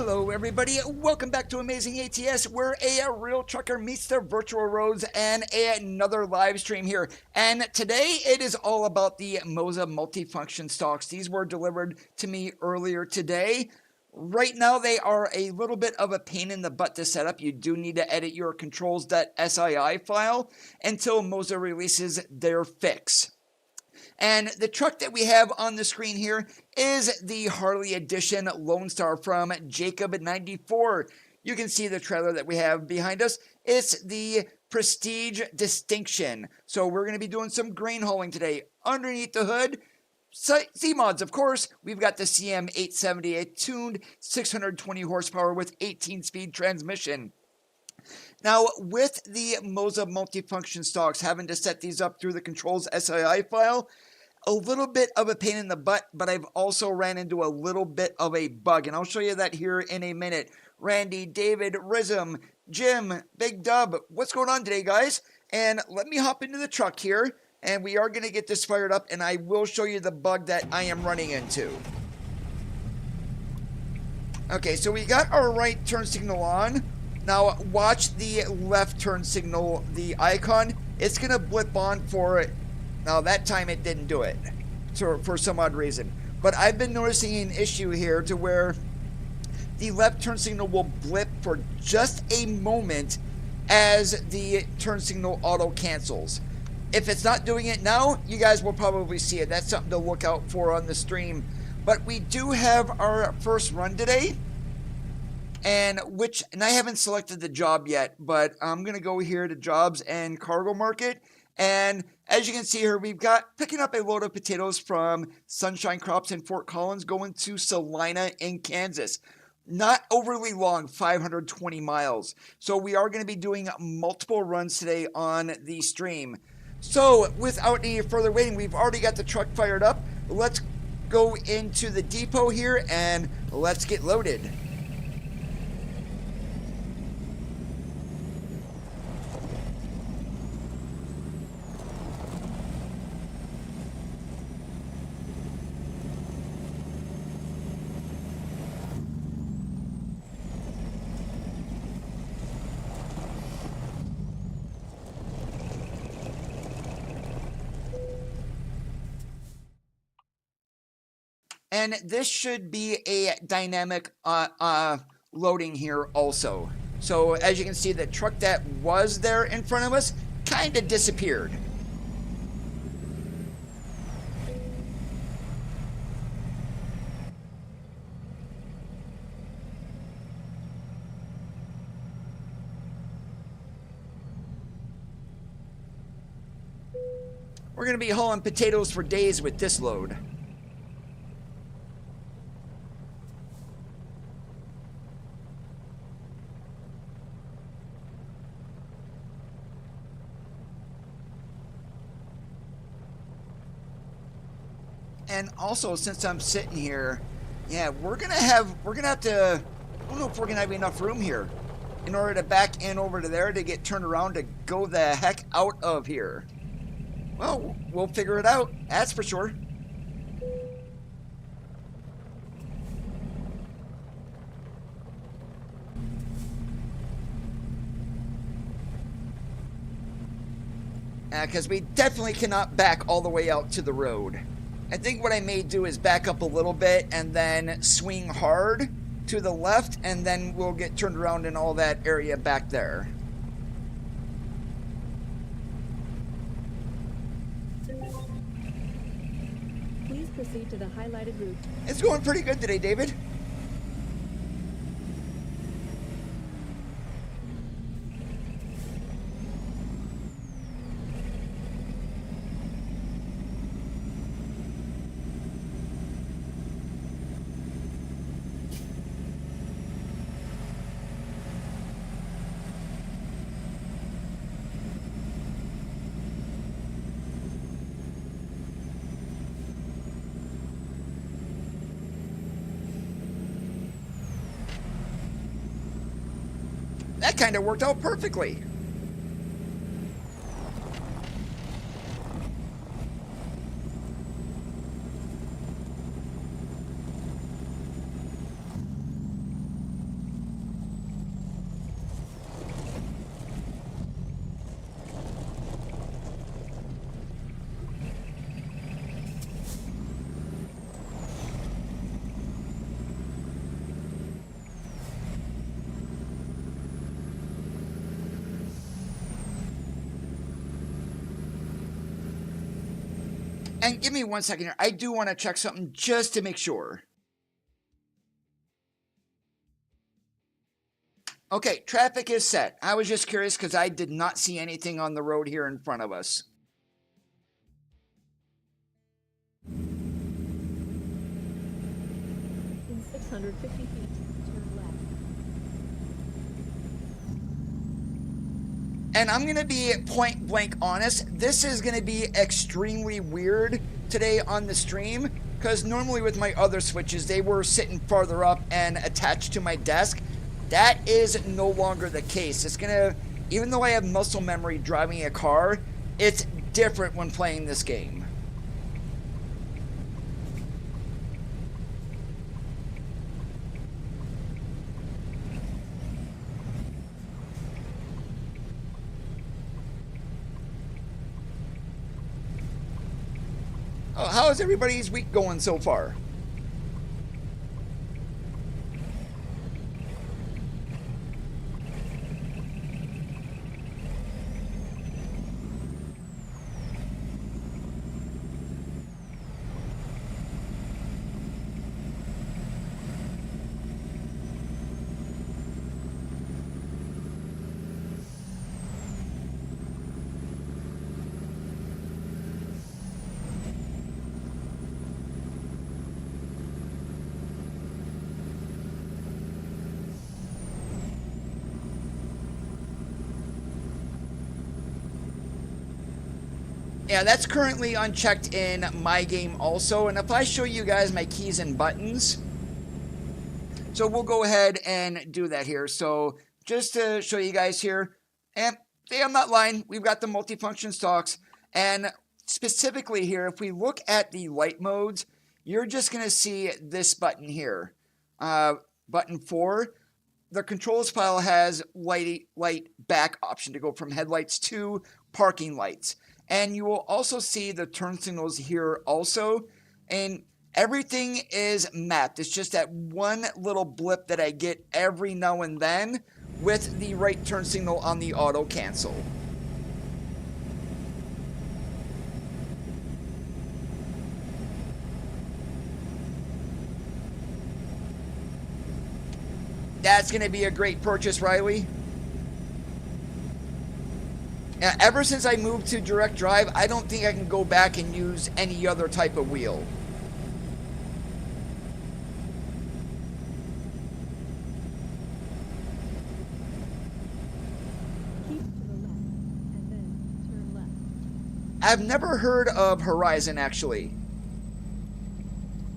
Hello everybody, welcome back to Amazing ATS, where a real trucker meets their virtual roads and another live stream here. And today it is all about the Moza multifunction stalks. These were delivered to me earlier today. Right now they are a little bit of a pain in the butt to set up. You do need to edit your controls.sii file until Moza releases their fix. And the truck that we have on the screen here is the Harley Edition Lone Star from Jacob94. You can see the trailer that we have behind us. It's the Prestige Distinction. So we're going to be doing some grain hauling today. Underneath the hood, C-mods, of course. We've got the CM870, tuned 620 horsepower with 18-speed transmission. Now, with the Moza multifunction stalks, having to set these up through the controls SII file, a little bit of a pain in the butt, but I've also ran into a little bit of a bug, and I'll show you that here in a minute. Randy, David, Rizm, Jim, Big Dub, what's going on today, guys? And let me hop into the truck here, and we are going to get this fired up, and I will show you the bug that I am running into. Okay, so we got our right turn signal on. Now, watch the left turn signal, the icon. It's going to blip on for it. Now, that time it didn't do it for some odd reason. But I've been noticing an issue here to where the left turn signal will blip for just a moment as the turn signal auto cancels. If it's not doing it now, you guys will probably see it. That's something to look out for on the stream. But we do have our first run today. And I haven't selected the job yet, but I'm going to go here to jobs and cargo market. And as you can see here, we've got picking up a load of potatoes from Sunshine Crops in Fort Collins going to Salina in Kansas. Not overly long, 520 miles. So we are going to be doing multiple runs today on the stream. So without any further waiting, we've already got the truck fired up. Let's go into the depot here and let's get loaded. And this should be a dynamic loading here also. So as you can see, the truck that was there in front of us kind of disappeared. We're going to be hauling potatoes for days with this load. And also, since I'm sitting here, yeah, we're gonna have to, I don't know if we're gonna have enough room here in order to back in over to there to get turned around to go the heck out of here. Well, we'll figure it out, that's for sure. Because we definitely cannot back all the way out to the road. I think what I may do is back up a little bit and then swing hard to the left, and then we'll get turned around in all that area back there. Please proceed to the highlighted route. It's going pretty good today, David. That kind of worked out perfectly. And give me 1 second here. I do want to check something just to make sure. Okay, traffic is set. I was just curious because I did not see anything on the road here in front of us. In 650 feet, turn left. And I'm going to be point blank honest. This is going to be extremely weird today on the stream because normally with my other switches, they were sitting farther up and attached to my desk. That is no longer the case. It's going to, even though I have muscle memory driving a car, it's different when playing this game. Oh, how is everybody's week going so far? Yeah, that's currently unchecked in my game also. And if I show you guys my keys and buttons, so we'll go ahead and do that here. So just to show you guys here, and I'm not lying, we've got the multifunction stalks. And specifically here, if we look at the light modes, you're just going to see this button here, button 4. The controls file has light back option to go from headlights to parking lights. And you will also see the turn signals here also. And everything is mapped. It's just that one little blip that I get every now and then with the right turn signal on the auto cancel. That's going to be a great purchase, Riley. Ever since I moved to direct drive, I don't think I can go back and use any other type of wheel. Keep to the left, and then turn left. I've never heard of Horizon, actually.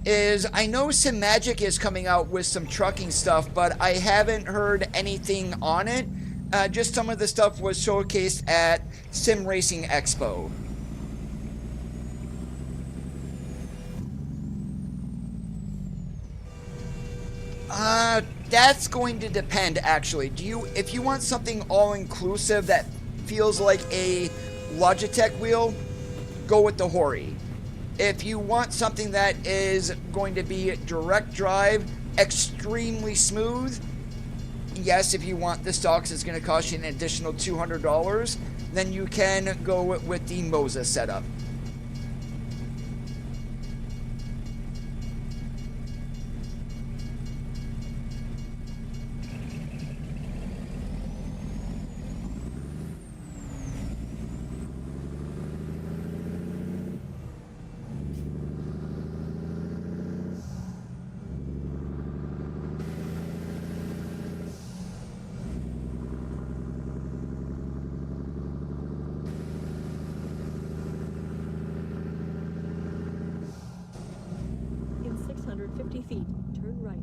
I know SimMagic is coming out with some trucking stuff, but I haven't heard anything on it. Just some of the stuff was showcased at Sim Racing Expo. That's going to depend, actually. If you want something all-inclusive that feels like a Logitech wheel, go with the Hori. If you want something that is going to be direct drive, extremely smooth, yes, if you want the Stalks, it's going to cost you an additional $200. Then you can go with the Mosa setup. In 650 feet, turn right.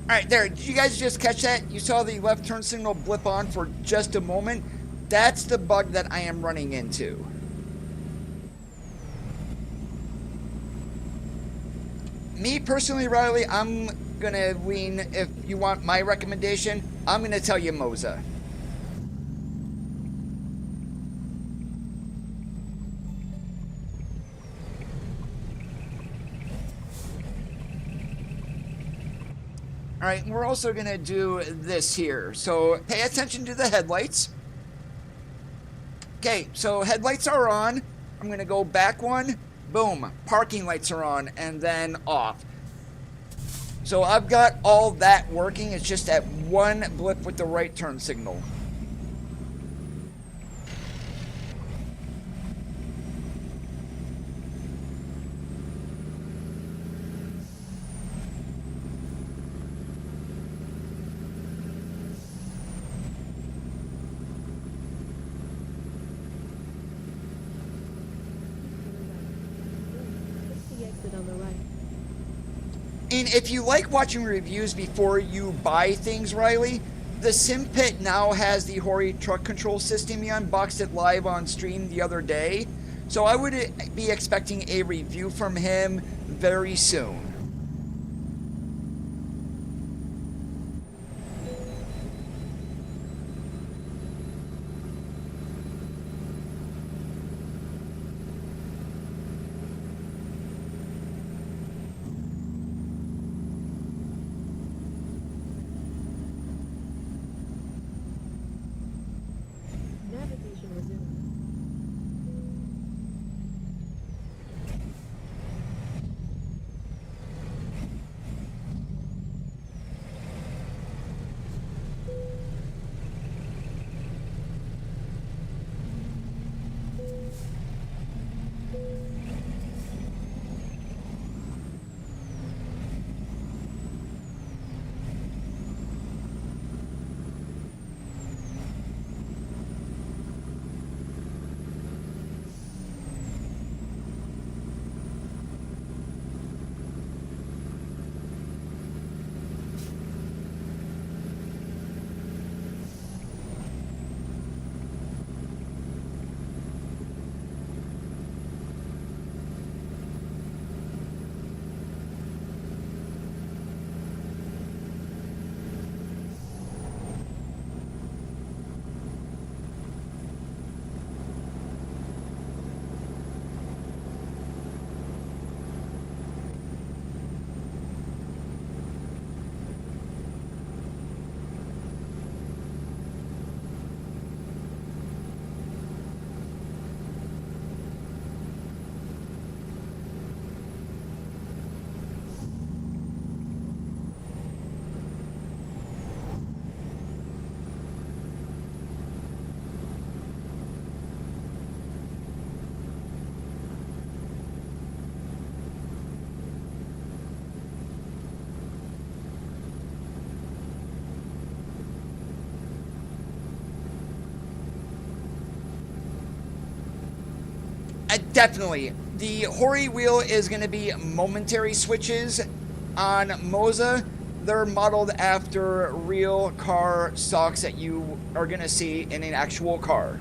Alright, there. Did you guys just catch that? You saw the left turn signal blip on for just a moment. That's the bug that I am running into. Me personally, Riley, I'm going to lean, if you want my recommendation, I'm going to tell you Mosa. All right, and we're also going to do this here. So pay attention to the headlights. Okay, so headlights are on. I'm going to go back one. Boom. Parking lights are on and then off. So I've got all that working. It's just that one blip with the right turn signal. Take the exit on the right. And if you like watching reviews before you buy things, Riley, the Sim Pit now has the Hori truck control system. He unboxed it live on stream the other day. So I would be expecting a review from him very soon. Navigation resumed. Definitely. The Hori wheel is going to be momentary switches on Moza. They're modeled after real car stocks that you are going to see in an actual car.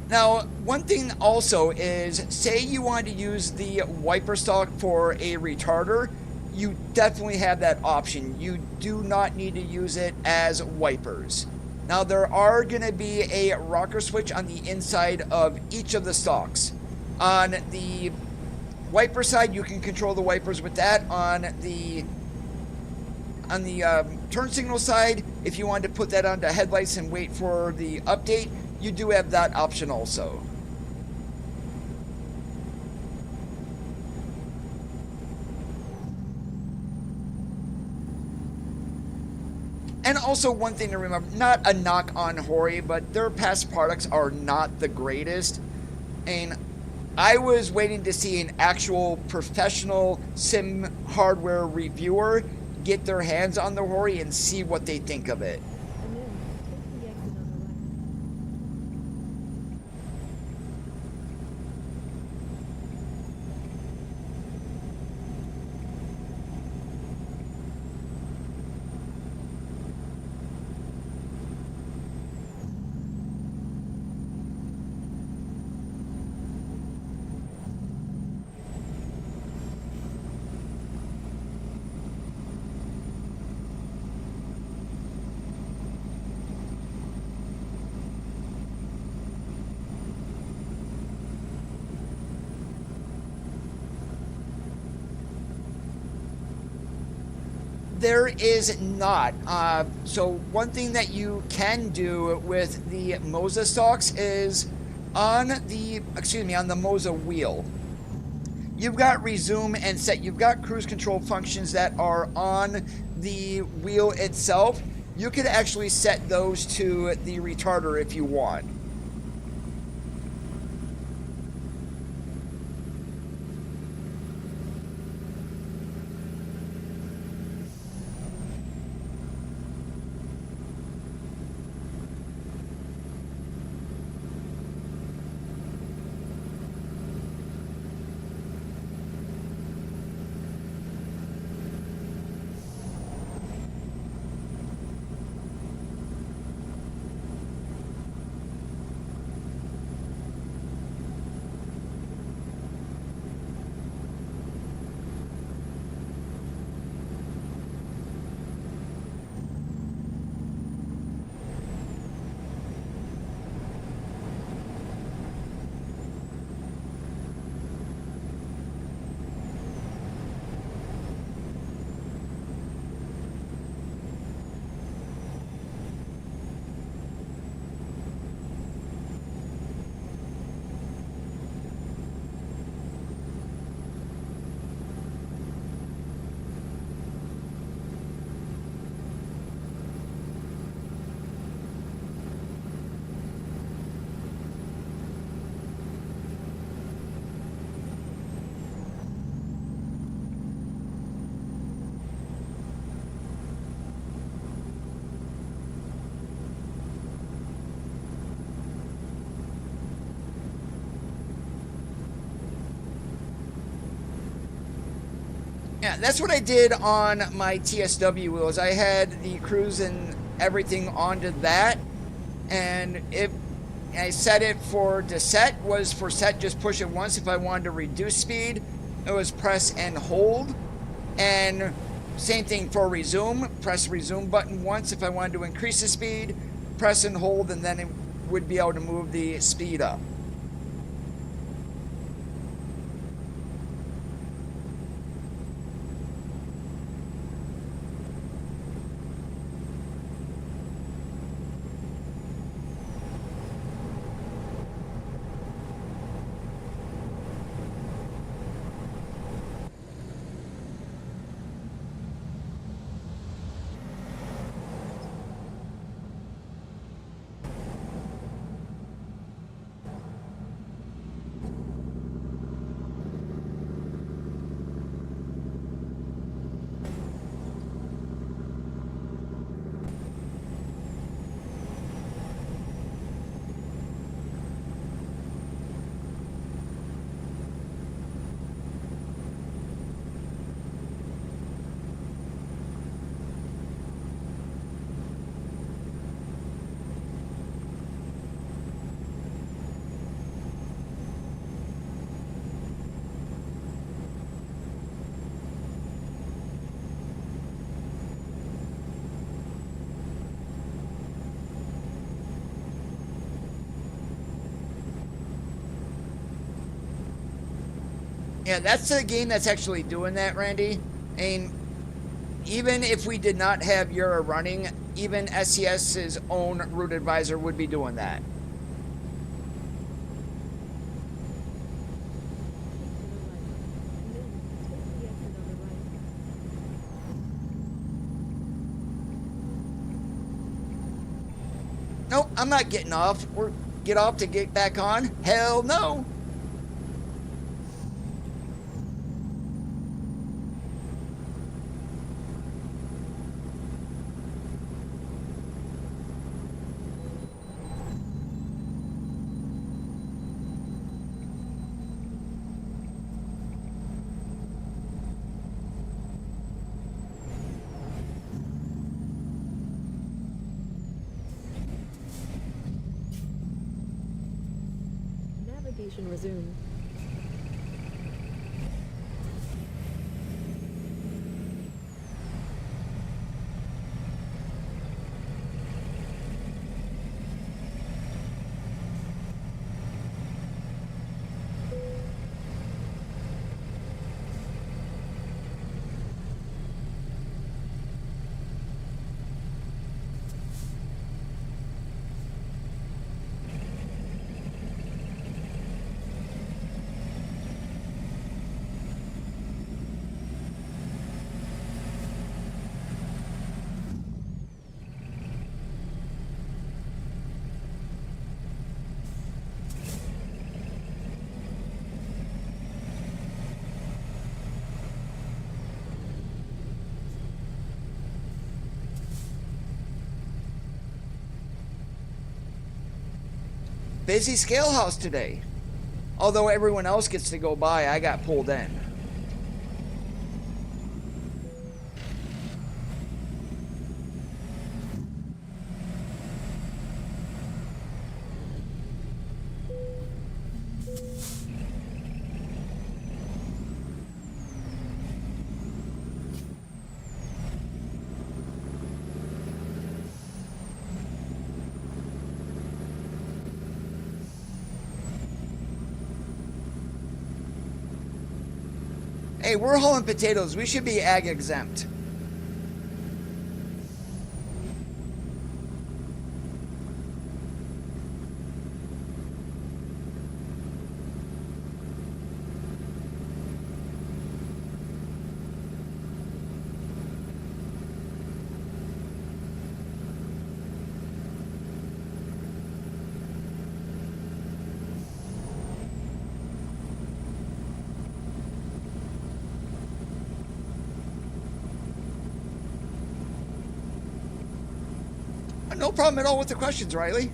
Now, one thing also is, say you want to use the wiper stock for a retarder, you definitely have that option. You do not need to use it as wipers. Now, there are going to be a rocker switch on the inside of each of the stalks. On the wiper side, you can control the wipers with that. On the turn signal side, if you wanted to put that onto headlights and wait for the update, you do have that option also. And also one thing to remember, not a knock on Hori, but their past products are not the greatest. And I was waiting to see an actual professional sim hardware reviewer get their hands on the Hori and see what they think of it. And then take the exit on the right. there is not. So one thing that you can do with the Moza stalks is on the Moza wheel, you've got resume and set. You've got cruise control functions that are on the wheel itself. You could actually set those to the retarder if you want. Yeah, that's what I did on my TSW wheels. I had the cruise and everything onto that, and I set it for to set was for set, just push it once. If I wanted to reduce speed, it was press and hold. And same thing for resume, press resume button once. If I wanted to increase the speed, press and hold, and then it would be able to move the speed up. Yeah, that's the game that's actually doing that, Randy. And even if we did not have Euro running, even SCS's own route advisor would be doing that. Nope, I'm not getting off. Or get off to get back on? Hell no. Navigation resumed. Busy scale house today. Although everyone else gets to go by, I got pulled in. Hey, we're hauling potatoes. We should be ag exempt. No problem at all with the questions, Riley.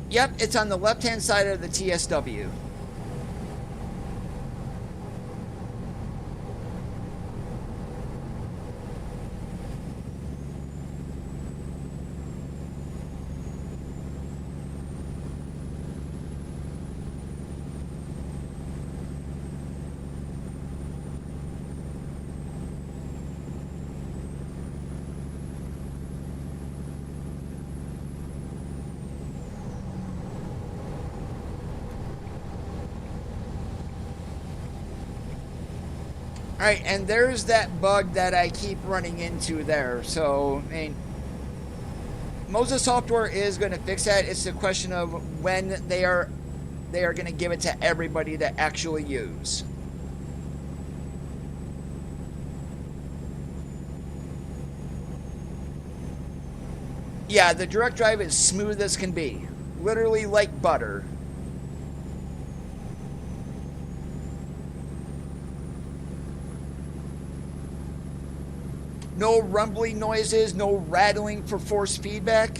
Yep, it's on the left-hand side of the TSW. Alright, and there's that bug that I keep running into there. So, I mean, Moza software is going to fix that. It's a question of when they are going to give it to everybody to actually use. Yeah, the direct drive is smooth as can be. Literally like butter. No rumbling noises, no rattling for force feedback.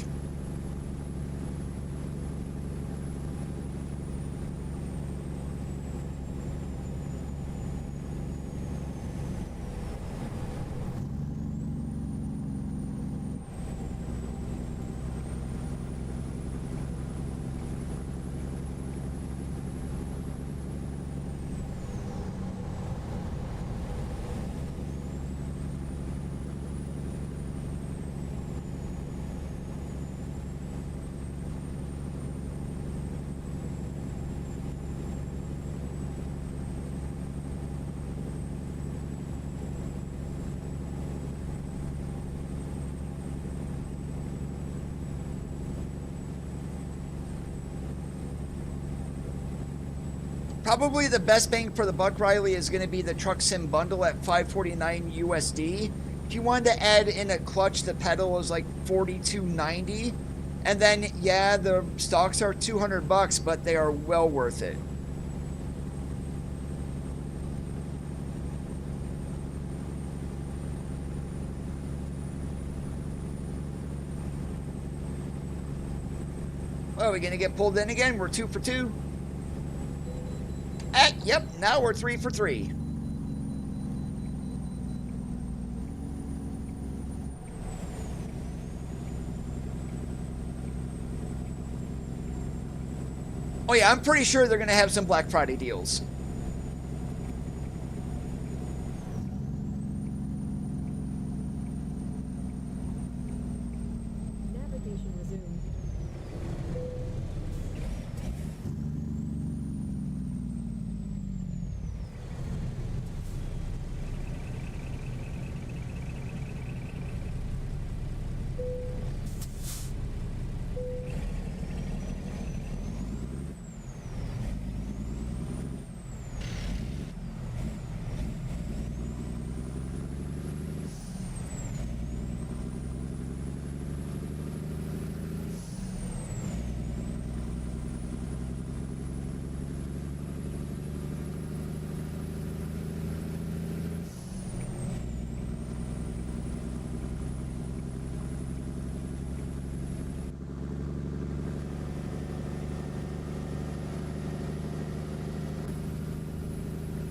Probably the best bang for the buck, Riley, is going to be the Truck Sim bundle at $549 USD. If you wanted to add in a clutch, the pedal is like $42.90. And then, yeah, the stocks are $200, but they are well worth it. Well, are we going to get pulled in again? We're 2 for 2. Yep, now we're 3 for 3. Oh yeah, I'm pretty sure they're going to have some Black Friday deals. Navigation resumed.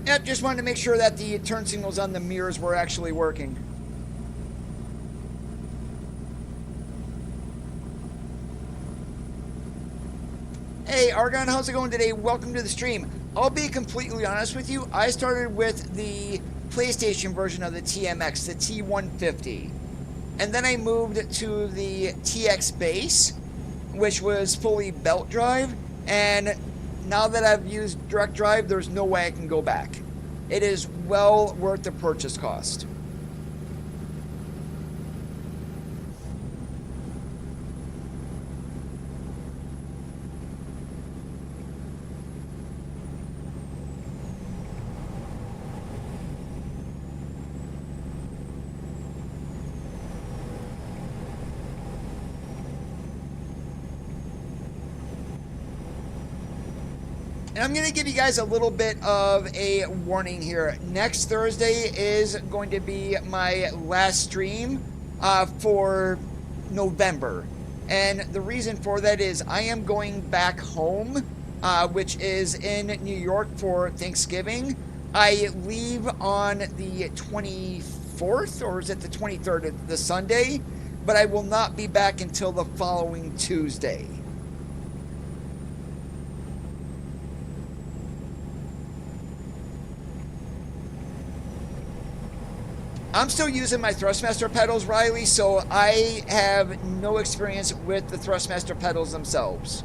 Yep, just wanted to make sure that the turn signals on the mirrors were actually working. Hey Argon, how's it going today? Welcome to the stream. I'll be completely honest with you, I started with the PlayStation version of the TMX, the T150. And then I moved to the TX Base, which was fully belt drive, and now that I've used direct drive, there's no way I can go back. It is well worth the purchase cost. And I'm going to give you guys a little bit of a warning here. Next Thursday is going to be my last stream for November. And the reason for that is I am going back home, which is in New York for Thanksgiving. I leave on the 24th, or is it the 23rd, the Sunday? But I will not be back until the following Tuesday. I'm still using my Thrustmaster pedals, Riley, so I have no experience with the Thrustmaster pedals themselves.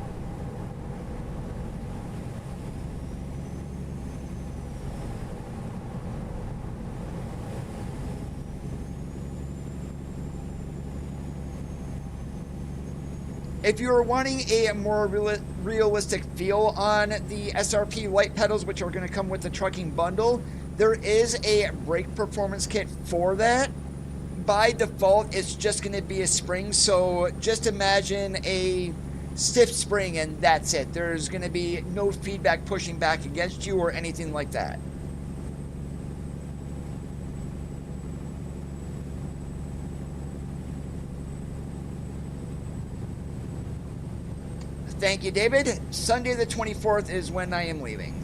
If you're wanting a more realistic feel on the SRP light pedals, which are going to come with the trucking bundle, there is a brake performance kit for that. By default, it's just going to be a spring, so just imagine a stiff spring and that's it. There's going to be no feedback pushing back against you or anything like that. Thank you, David. Sunday the 24th is when I am leaving.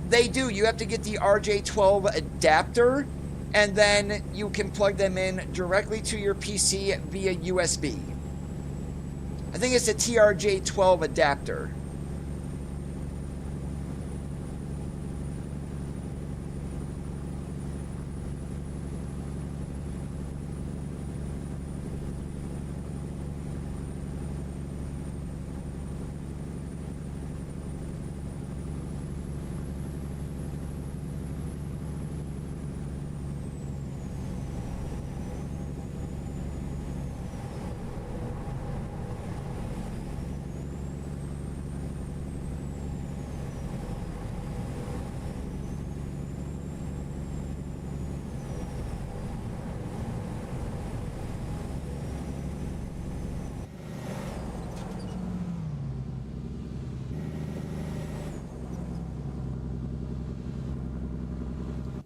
They do. You have to get the RJ12 adapter, and then you can plug them in directly to your PC via USB. I think it's a TRJ12 adapter.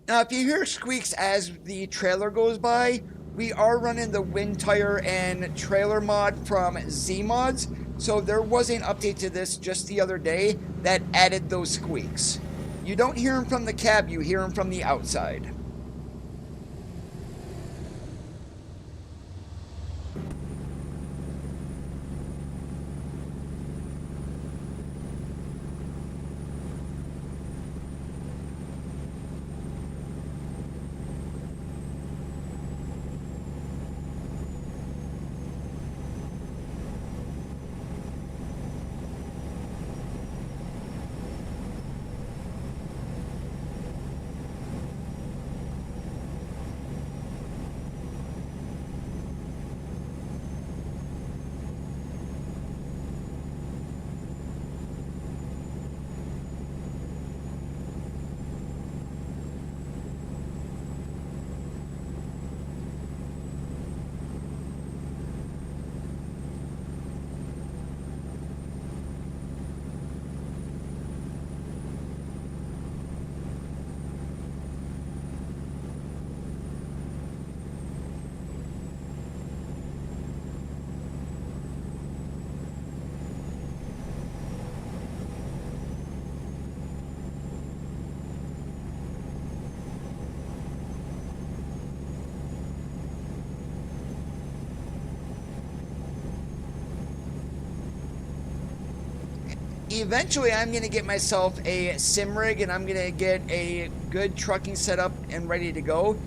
Now, if you hear squeaks as the trailer goes by, we are running the wind tire and trailer mod from Z-Mods, so there was an update to this just the other day that added those squeaks. You don't hear them from the cab, you hear them from the outside. eventually I'm going to get myself a sim rig and I'm going to get a good trucking setup and ready to go.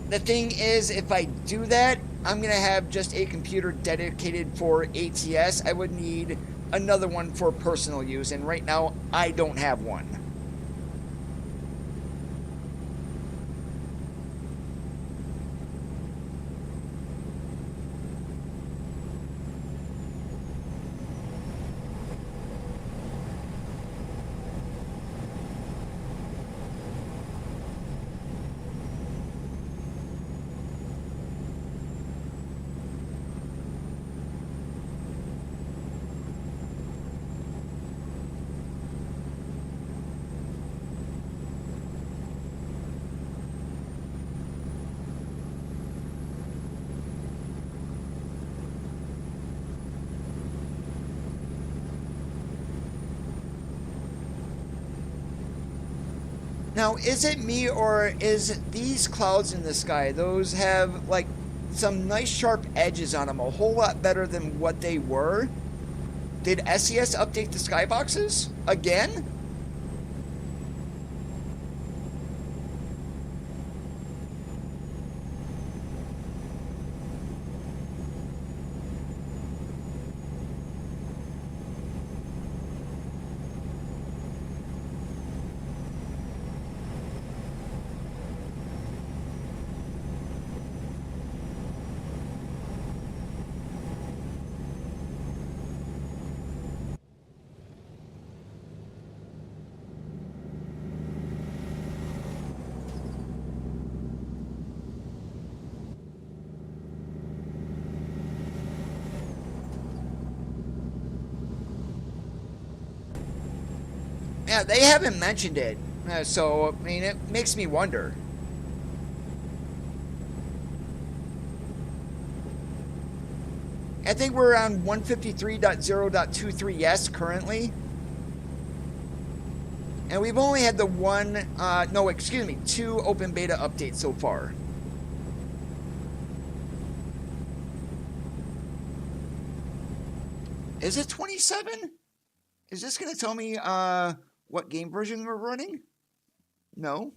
The thing is, if I do that, I'm going to have just a computer dedicated for ATS. I would need another one for personal use, and right now I don't have one. Now, is it me, or is these clouds in the sky, those have like some nice sharp edges on them, a whole lot better than what they were? Did SES update the skyboxes again? Yeah, they haven't mentioned it, so I mean, it makes me wonder. I think we're on 153.0.23 yes currently. And we've only had the two open beta updates so far. Is it 27? Is this going to tell me what game version we're running? No.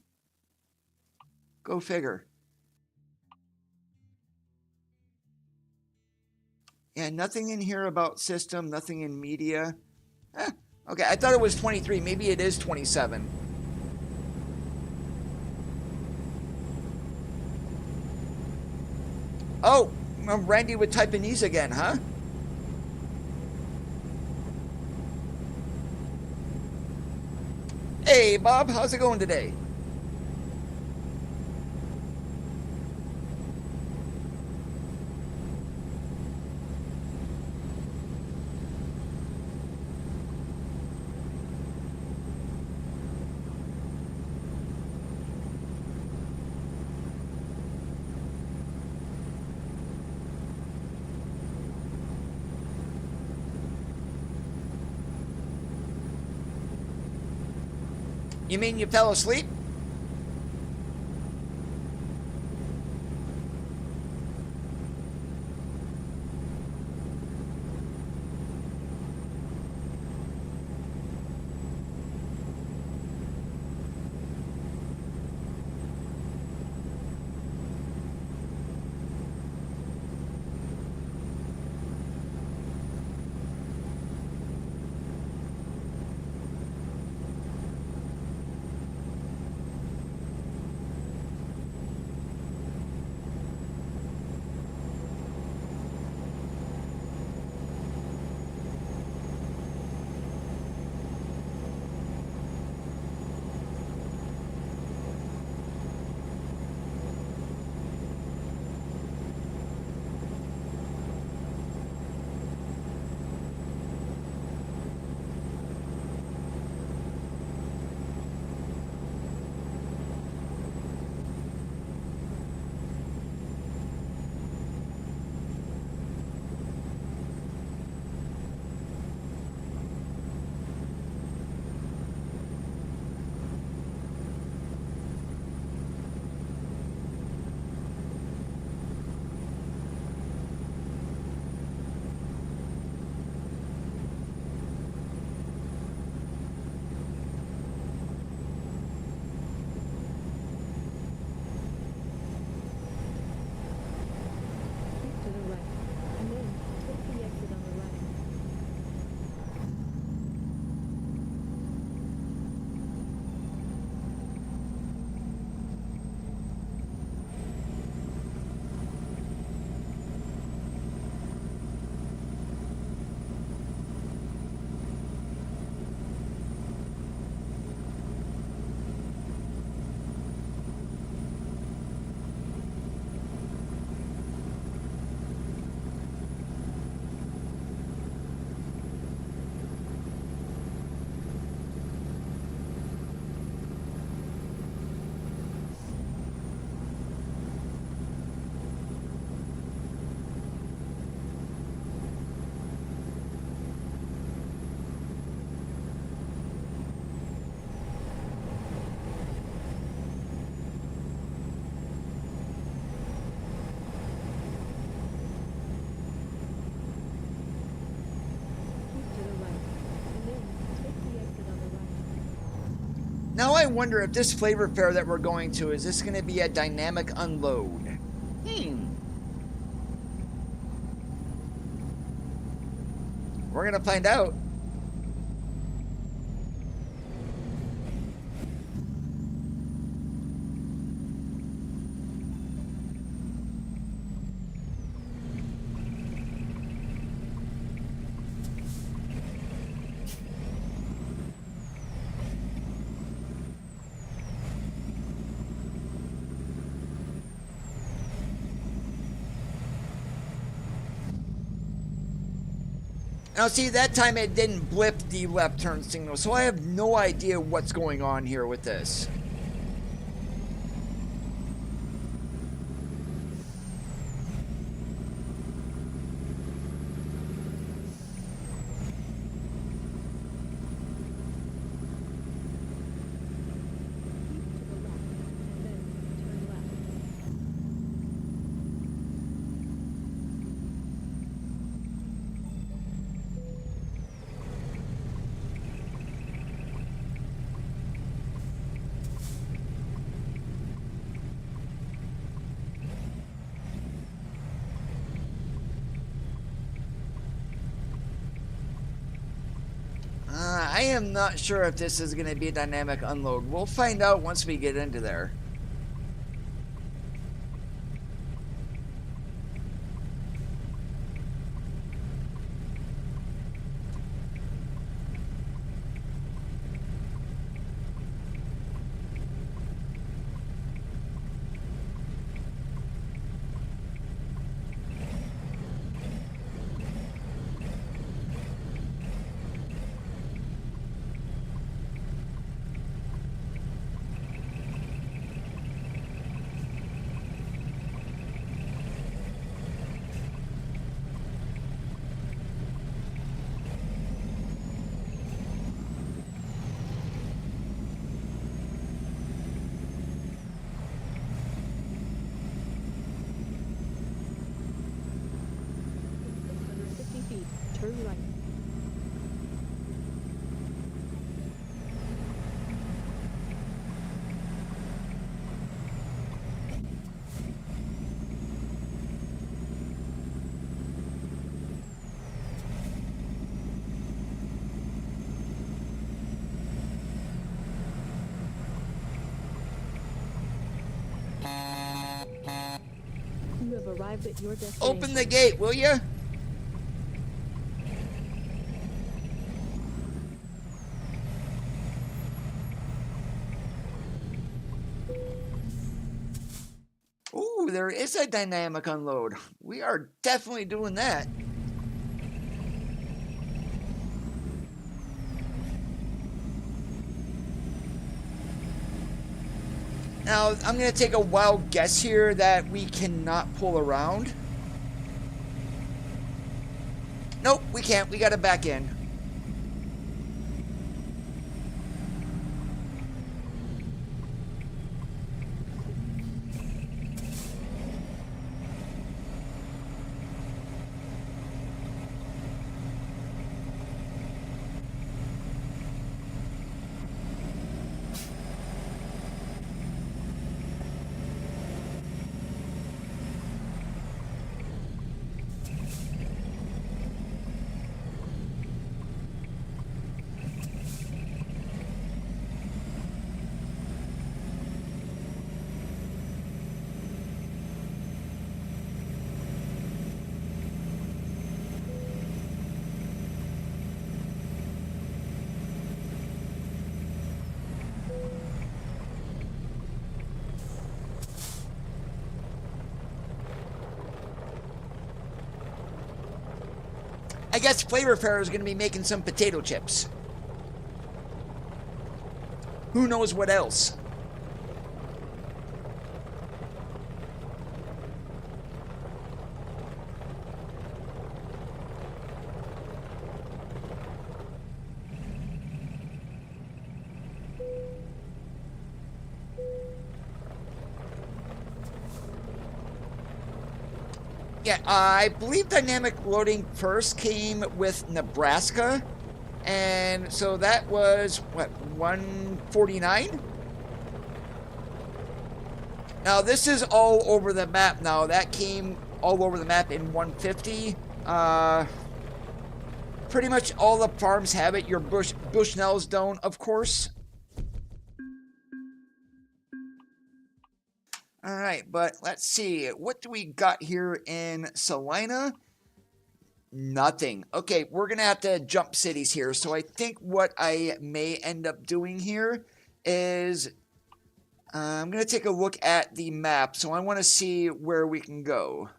Go figure. And nothing in here about system, nothing in media. Okay, I thought it was 23. Maybe it is 27. Oh, Randy with Taiwanese again, huh? Hey, Bob, how's it going today? You mean you fell asleep? Now I wonder if this flavor fair that we're going to, is this going to be a dynamic unload? We're going to find out. Now see, that time it didn't blip the left turn signal, so I have no idea what's going on here with this. I am not sure if this is going to be a dynamic unload. We'll find out once we get into there. Turn right. You have arrived at your destination. Open the gate, will you? Ooh, there is a dynamic unload. We are definitely doing that. Now, I'm going to take a wild guess here that we cannot pull around. Nope, we can't. We got to back in. I guess Flavor Fair is going to be making some potato chips. Who knows what else? Yeah, I believe dynamic loading first came with Nebraska, And so that was, what, 149? Now, this is all over the map now. That came all over the map in 150. Pretty much all the farms have it. Your Bushnells don't, of course. All right, but let's see. What do we got here in Salina? Nothing. Okay, we're going to have to jump cities here. So I think what I may end up doing here is I'm going to take a look at the map. So I want to see where we can go.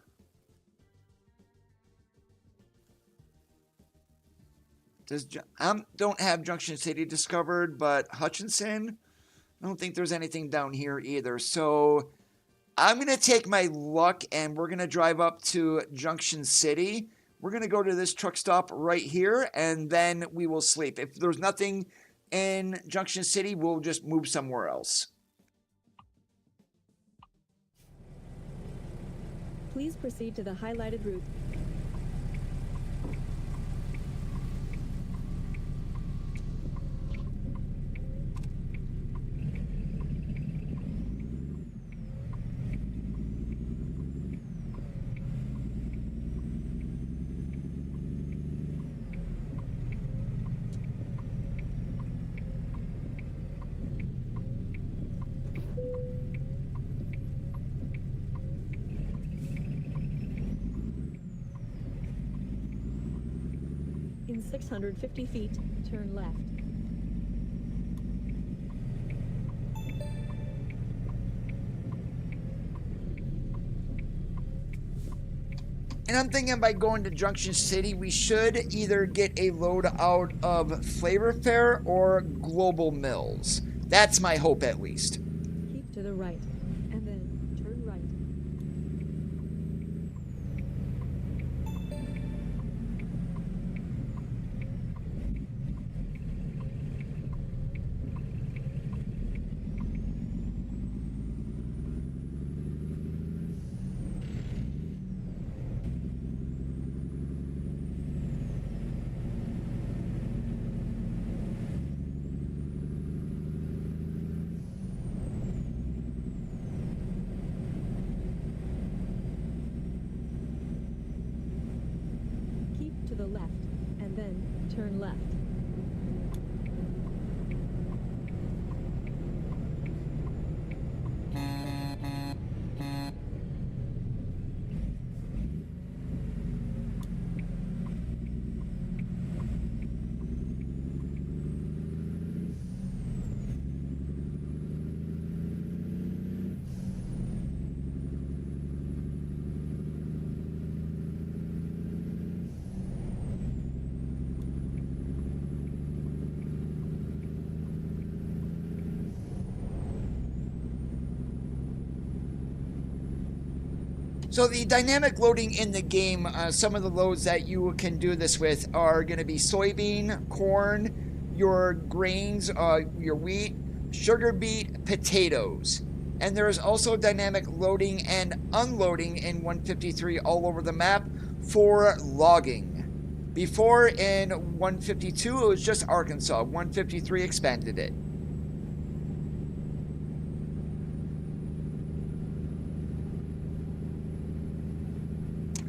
Don't have Junction City discovered, but Hutchinson, I don't think there's anything down here either. So I'm going to take my luck and we're going to drive up to Junction City. We're going to go to this truck stop right here, and then we will sleep. If there's nothing in Junction City, we'll just move somewhere else. Please proceed to the highlighted route. In 650 feet, turn left. And I'm thinking by going to Junction City, we should either get a load out of Flavor Fair or Global Mills. That's my hope, at least. Keep to the right, and then turn right. Keep to the left, and then turn left. So the dynamic loading in the game, some of the loads that you can do this with are going to be soybean, corn, your grains, your wheat, sugar beet, potatoes. And there is also dynamic loading and unloading in 153 all over the map for logging. Before in 152, it was just Arkansas. 153 expanded it.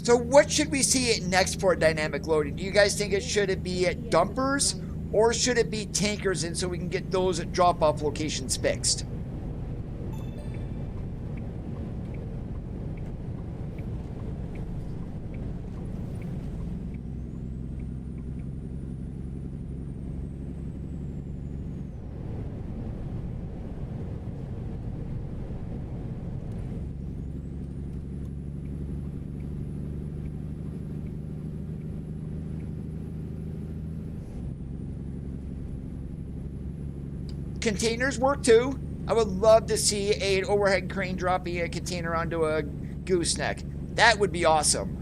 So what should we see next for dynamic loading? Do you guys think it should be at dumpers or should it be tankers in so we can get those drop-off locations fixed? Containers work too. I would love to see an overhead crane dropping a container onto a gooseneck. That would be awesome.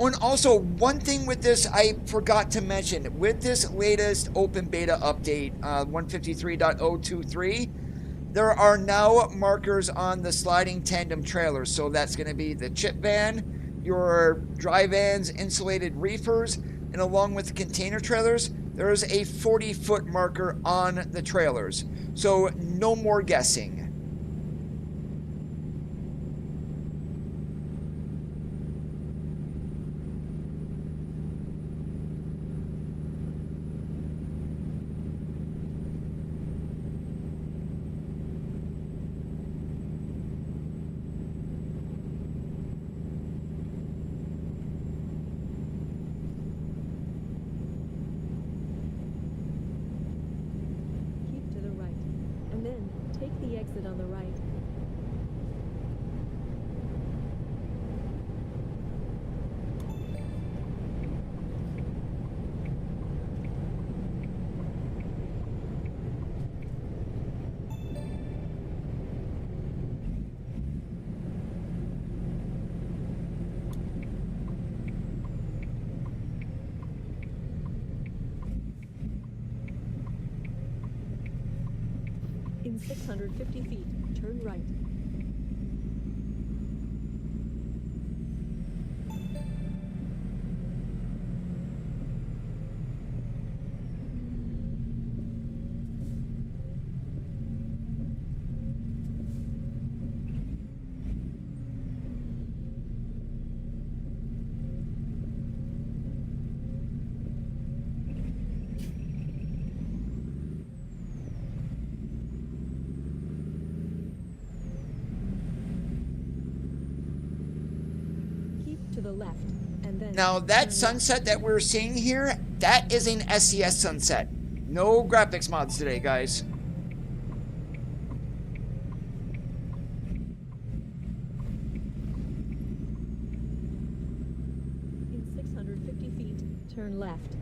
Oh, and also, one thing with this I forgot to mention, with this latest open beta update, 153.023, there are now markers on the sliding tandem trailers. So that's going to be the chip van, your dry vans, insulated reefers, and along with the container trailers, there is a 40-foot marker on the trailers. So no more guessing. Exit on the right. In 650 feet, turn right. To the left, and then now that sunset that we're seeing here, that is an SCS sunset. No graphics mods today, guys. In 650 feet, turn left.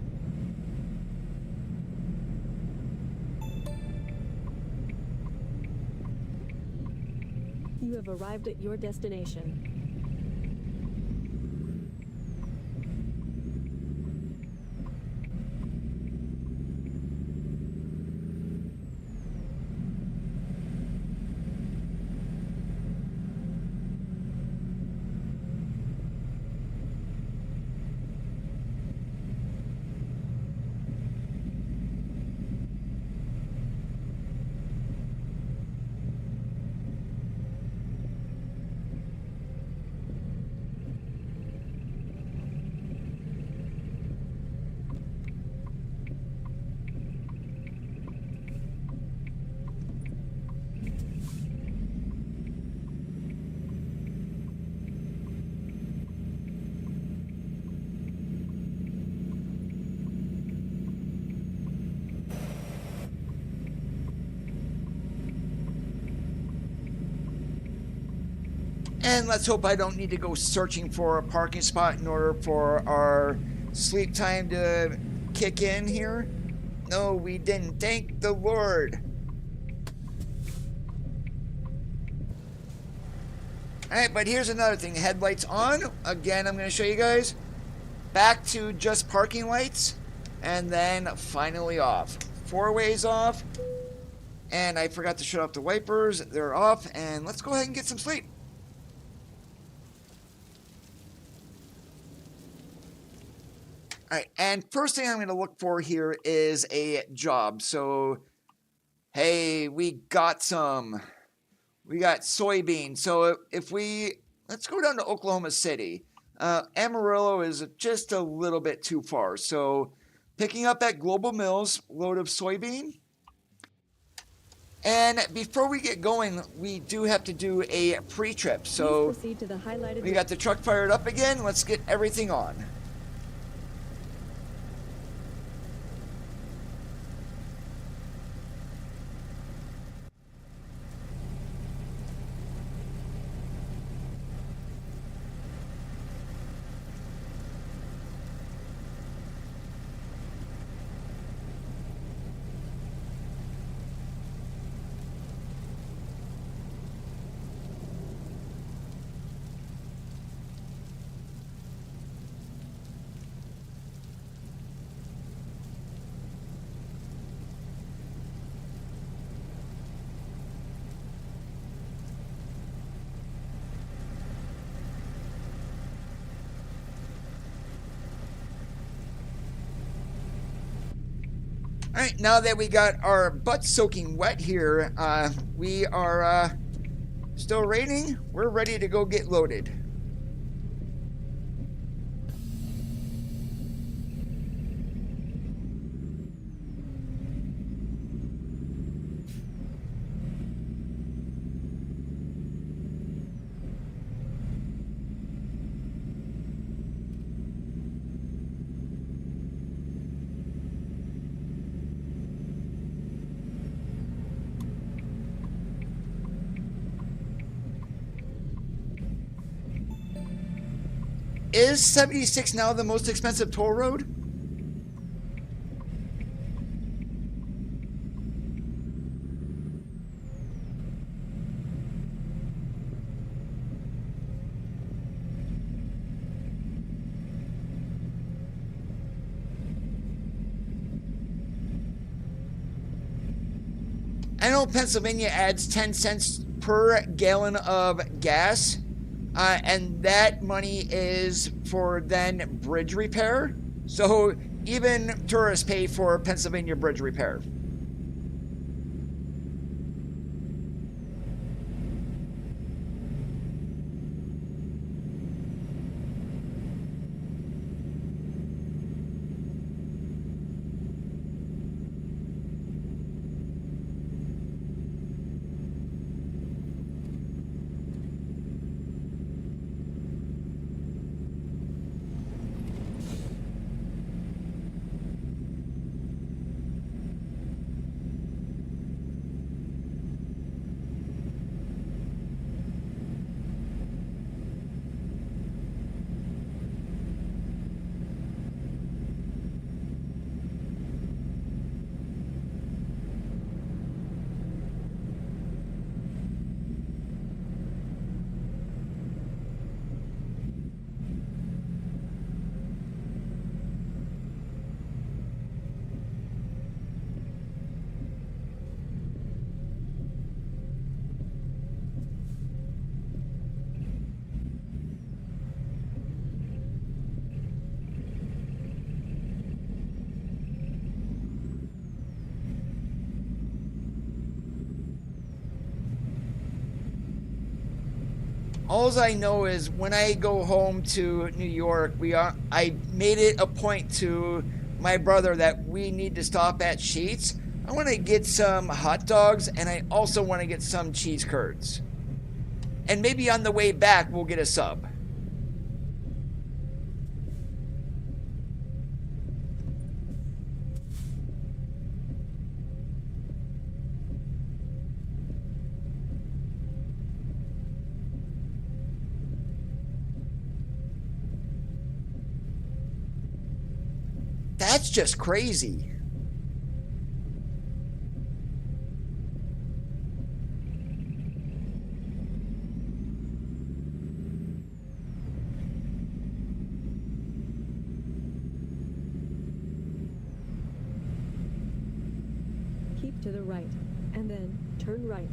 You have arrived at your destination. And let's hope I don't need to go searching for a parking spot in order for our sleep time to kick in here. No, we didn't. Thank the Lord. Alright, but here's another thing. Headlights on. Again, I'm going to show you guys. Back to just parking lights. And then finally off. 4 ways off. And I forgot to shut off the wipers. They're off. And let's go ahead and get some sleep. Alright, and first thing I'm going to look for here is a job. So, hey, we got some. We got soybeans. So if let's go down to Oklahoma City. Amarillo is just a little bit too far. So picking up at Global Mills, load of soybean. And before we get going, we do have to do a pre-trip. So proceed to the highlighted we got the truck fired up again. Let's get everything on. All right, now that we got our butts soaking wet here, we are still raining. We're ready to go get loaded. Is 76 now the most expensive toll road? I know Pennsylvania adds 10 cents per gallon of gas. And that money is for then bridge repair. So even tourists pay for Pennsylvania bridge repair. All I know is when I go home to New York, I made it a point to my brother that we need to stop at Sheetz. I want to get some hot dogs, and I also want to get some cheese curds. And maybe on the way back, we'll get a sub. That's just crazy. Keep to the right, and then turn right.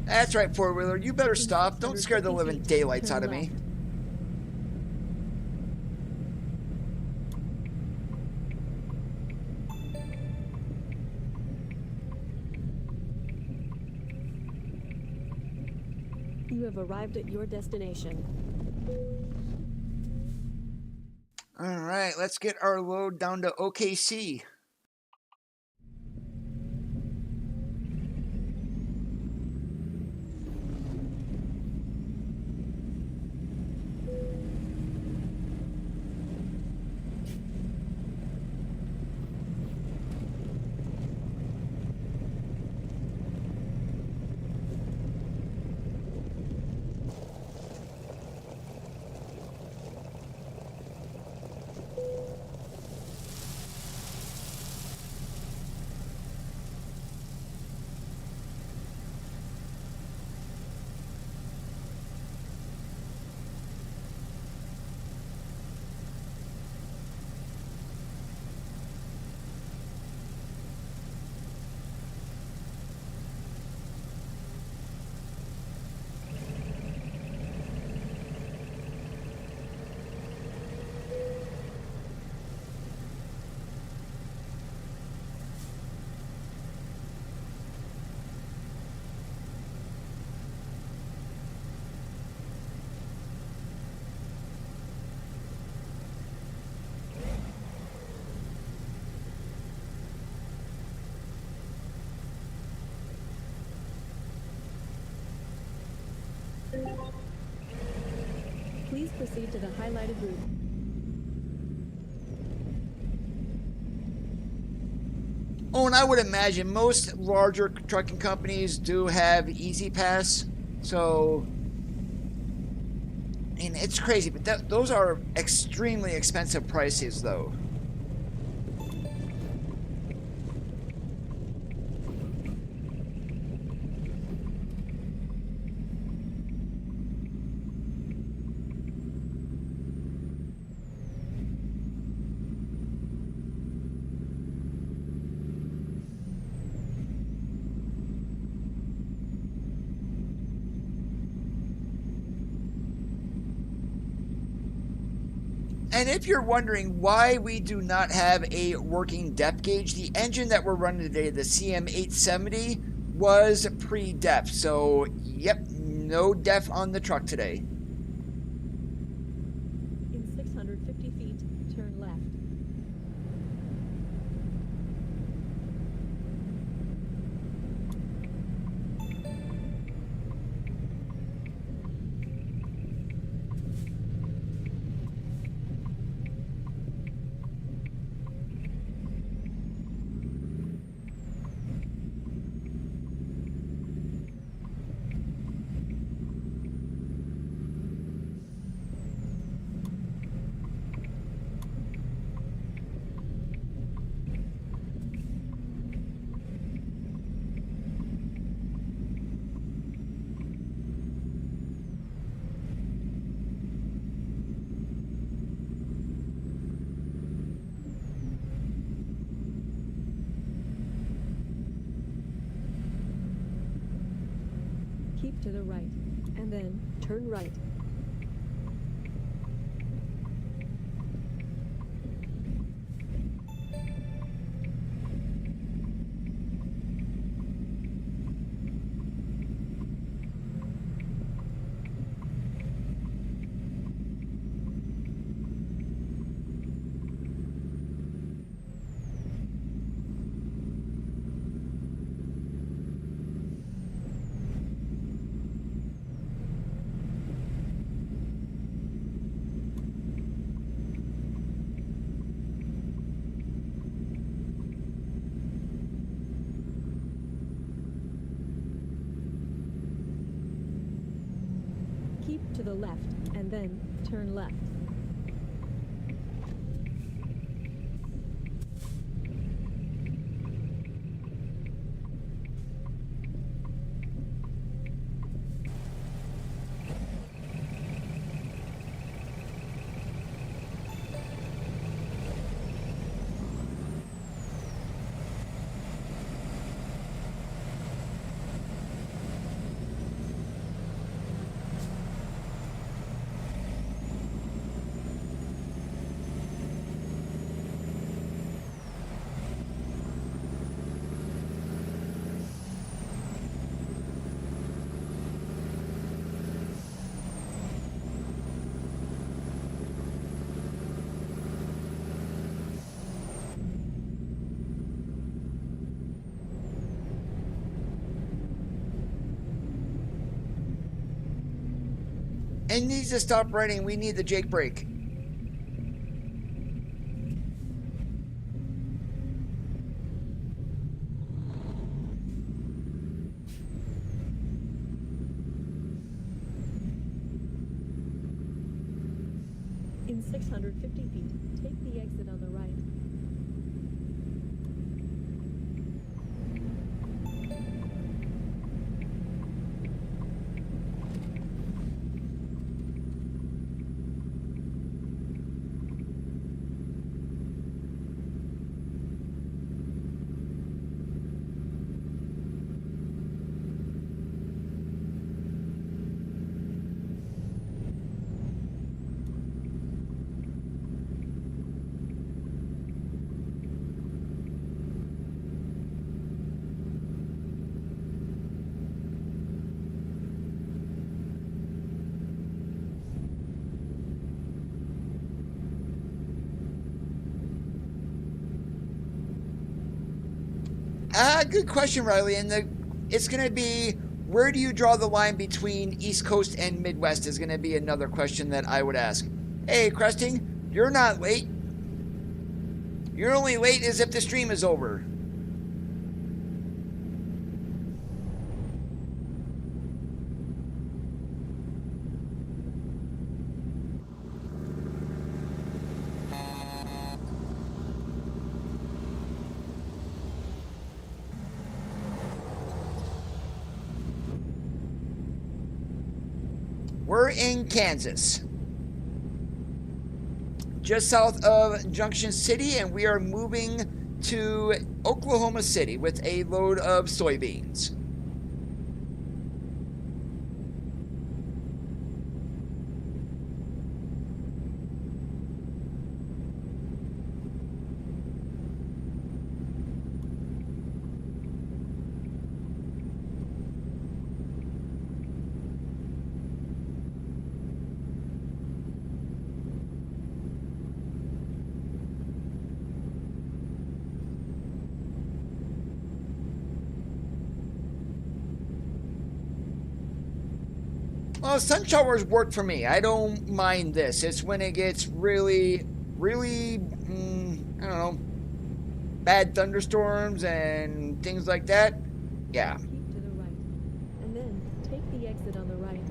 That's right, four-wheeler. You better stop. Don't scare the living daylights out of me. You have arrived at your destination. All right, let's get our load down to OKC. proceed to the highlighted route. Oh, and I would imagine most larger trucking companies do have Easy Pass, so I mean, it's crazy, but those are extremely expensive prices, though. And if you're wondering why we do not have a working depth gauge, the engine that we're running today, the CM870, was pre-depth. So, yep, no depth on the truck today. In 650 feet, turn left. Keep to the right, and then turn right. Keep to the left, and then turn left. It needs to stop running. We need the Jake brake. In 650 feet, take the exit on the right. Good question, Riley. And it's going to be Where do you draw the line between East Coast and Midwest is going to be another question that I would ask. Hey, Cresting, you're not late. You're only late as if the stream is over. We're in Kansas, just south of Junction City, and we are moving to Oklahoma City with a load of soybeans. Well, sun showers work for me. I don't mind this. It's when it gets really, I don't know, bad thunderstorms and things like that. Yeah. Keep to the right, and then take the exit on the right.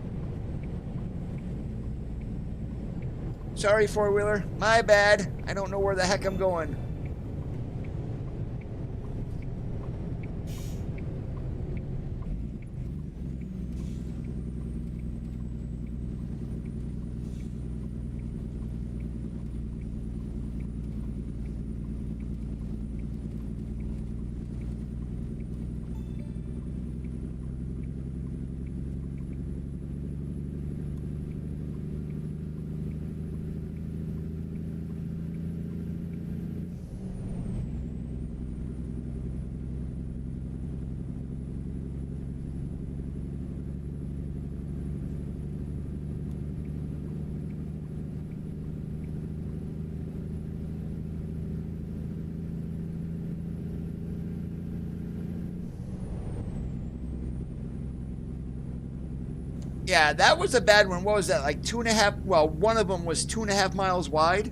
Sorry, four-wheeler. My bad. I don't know where the heck I'm going. Yeah, that was a bad one. What was that? Like 2.5? Well, one of them was 2.5 miles wide.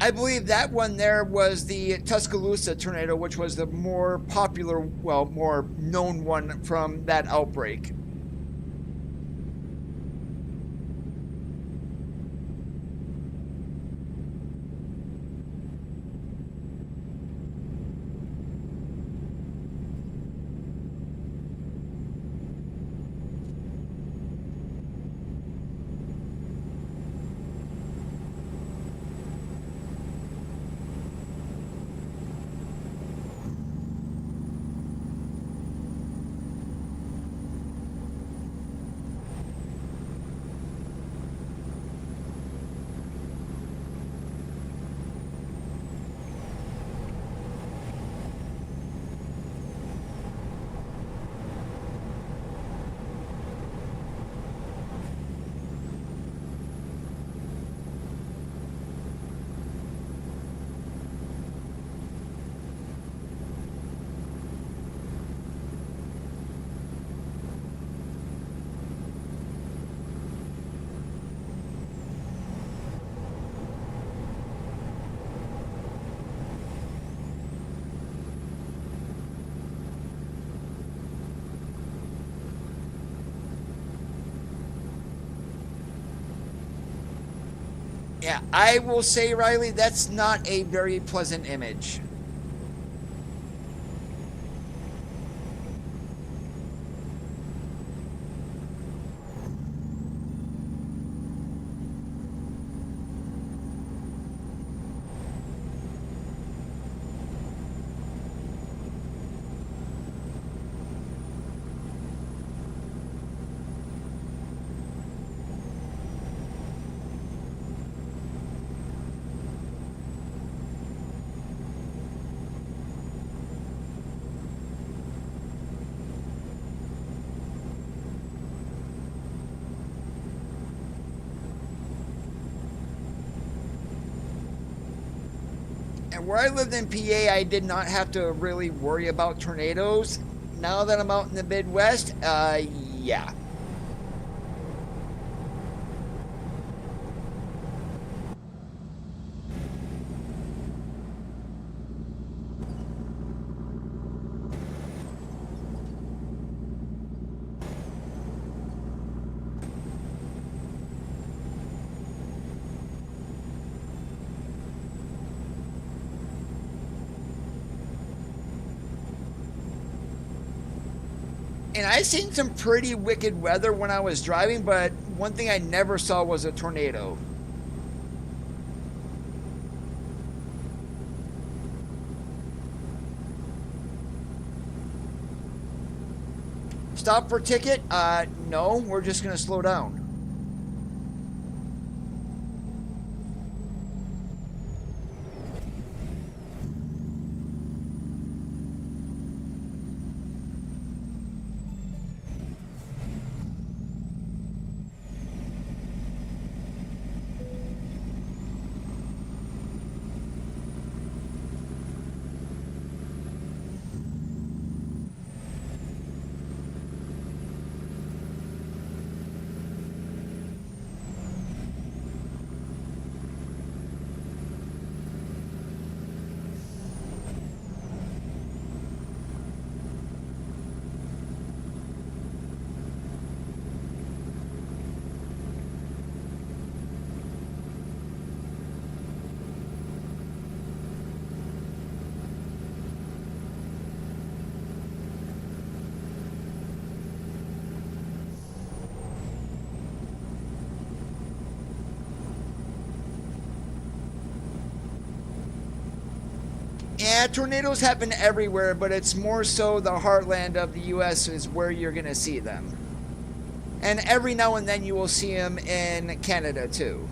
I believe that one there was the Tuscaloosa tornado, which was the more popular, well, more known one from that outbreak. Yeah, I will say, Riley, that's not a very pleasant image. And where I lived in PA, I did not have to really worry about tornadoes. Now that I'm out in the Midwest, yeah. And I seen some pretty wicked weather when I was driving, but one thing I never saw was a tornado. Stop for ticket? No, we're just gonna slow down. Yeah, tornadoes happen everywhere, but it's more so the heartland of the U.S. is where you're going to see them. And every now and then you will see them in Canada too.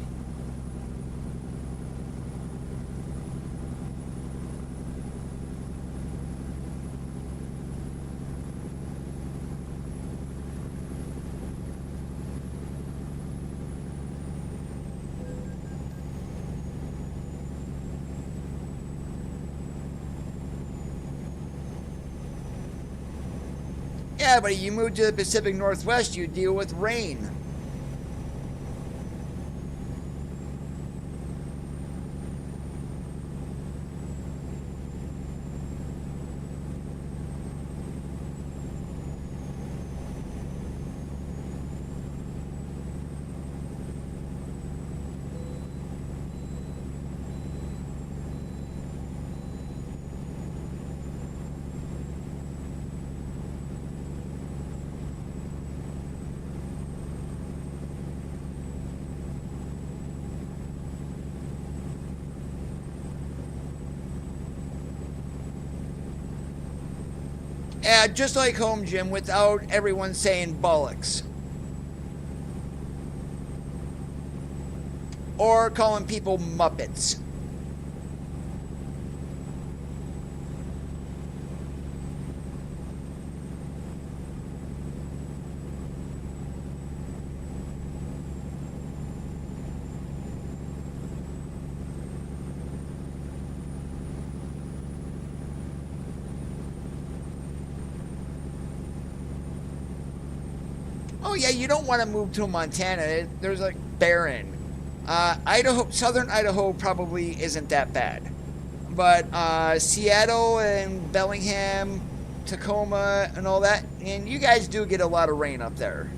Yeah, but you move to the Pacific Northwest, you deal with rain. Yeah, just like home, Jim, without everyone saying bollocks. Or calling people Muppets. Oh yeah, you don't want to move to Montana. There's like barren. Idaho, southern Idaho probably isn't that bad, but Seattle and Bellingham, Tacoma, and all that, and you guys do get a lot of rain up there.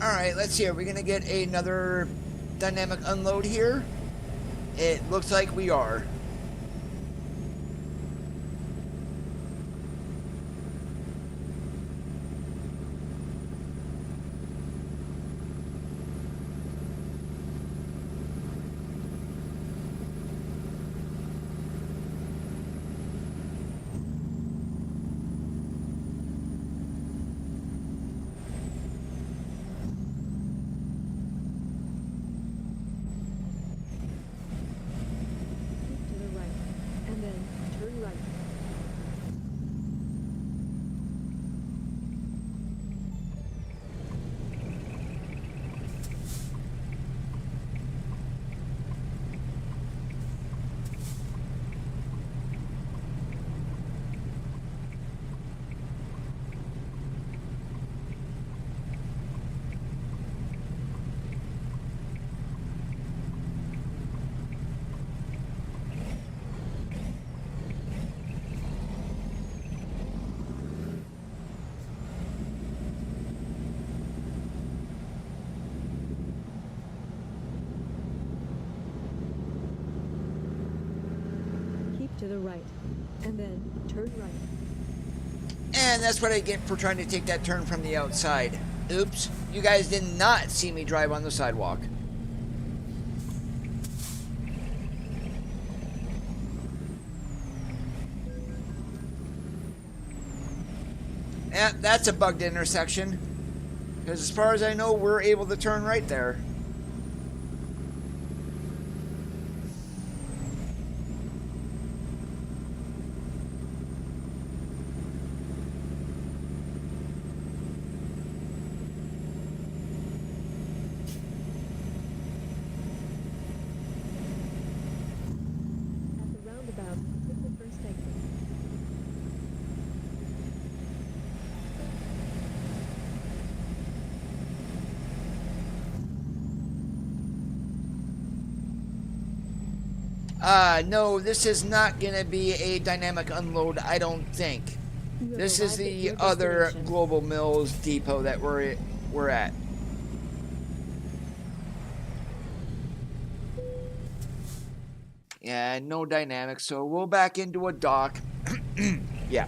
Alright, let's see. Are we going to get another dynamic unload here? It looks like we are. Keep to the right, and then turn right. Keep to the right, and then turn right. And that's what I get for trying to take that turn from the outside. Oops. You guys did not see me drive on the sidewalk. Yeah, that's a bugged intersection. Because as far as I know, we're able to turn right there. At the roundabout, hit the first exit. No, this is not going to be a dynamic unload, I don't think. You have This is arrived at the your other destination. Global Mills depot that we're at. Yeah, no dynamic, so we'll back into a dock. Yeah.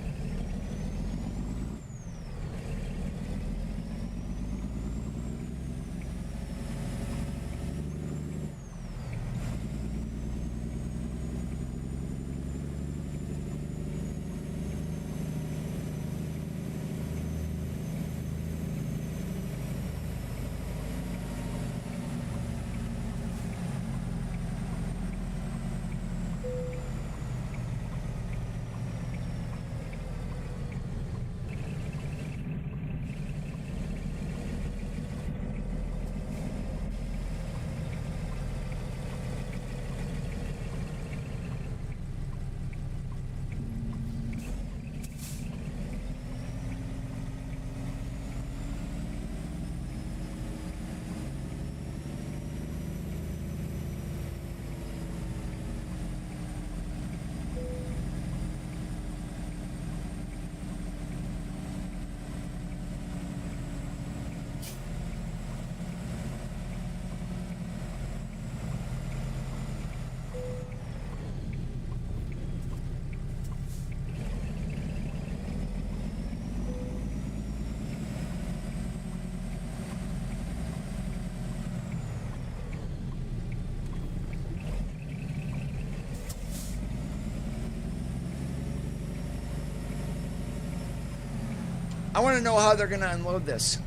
I want to know how they're going to unload this.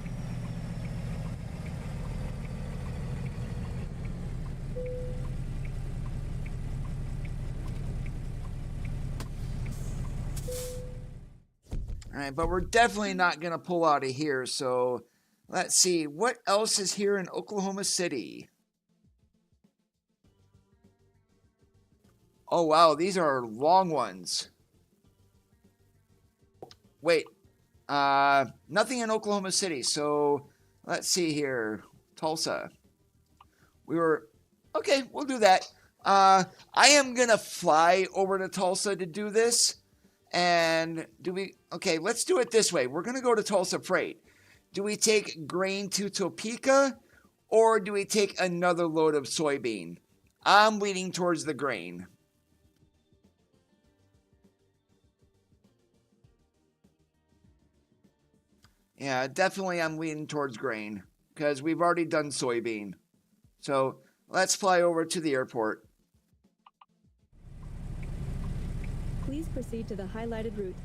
All right, but we're definitely not going to pull out of here. So let's see. What else is here in Oklahoma City? Oh, wow. These are long ones. Wait. Nothing in Oklahoma City. So let's see here. Tulsa. Okay, we'll do that. I am going to fly over to Tulsa to do this. And okay, let's do it this way. We're going to go to Tulsa Freight. Do we take grain to Topeka, or do we take another load of soybean? I'm leaning towards the grain. Yeah, definitely I'm leaning towards grain because we've already done soybean. So let's fly over to the airport. Please proceed to the highlighted route.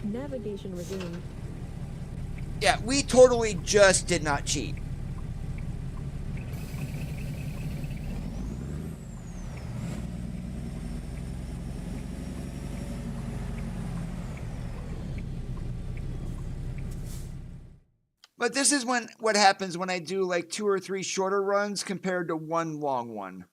Navigation resumed. Yeah, we totally just did not cheat. But this is what happens when I do like 2 or 3 shorter runs compared to one long one.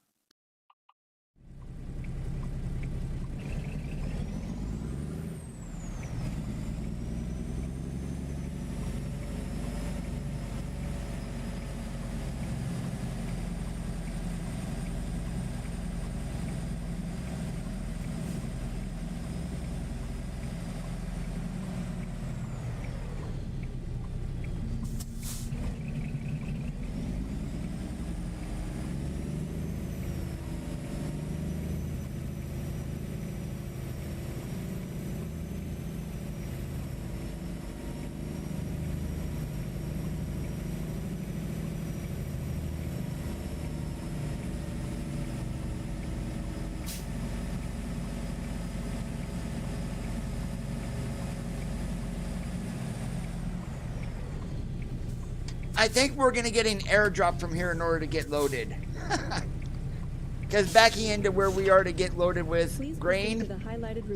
I think we're going to get an airdrop from here in order to get loaded. Because backing into where we are to get loaded with grain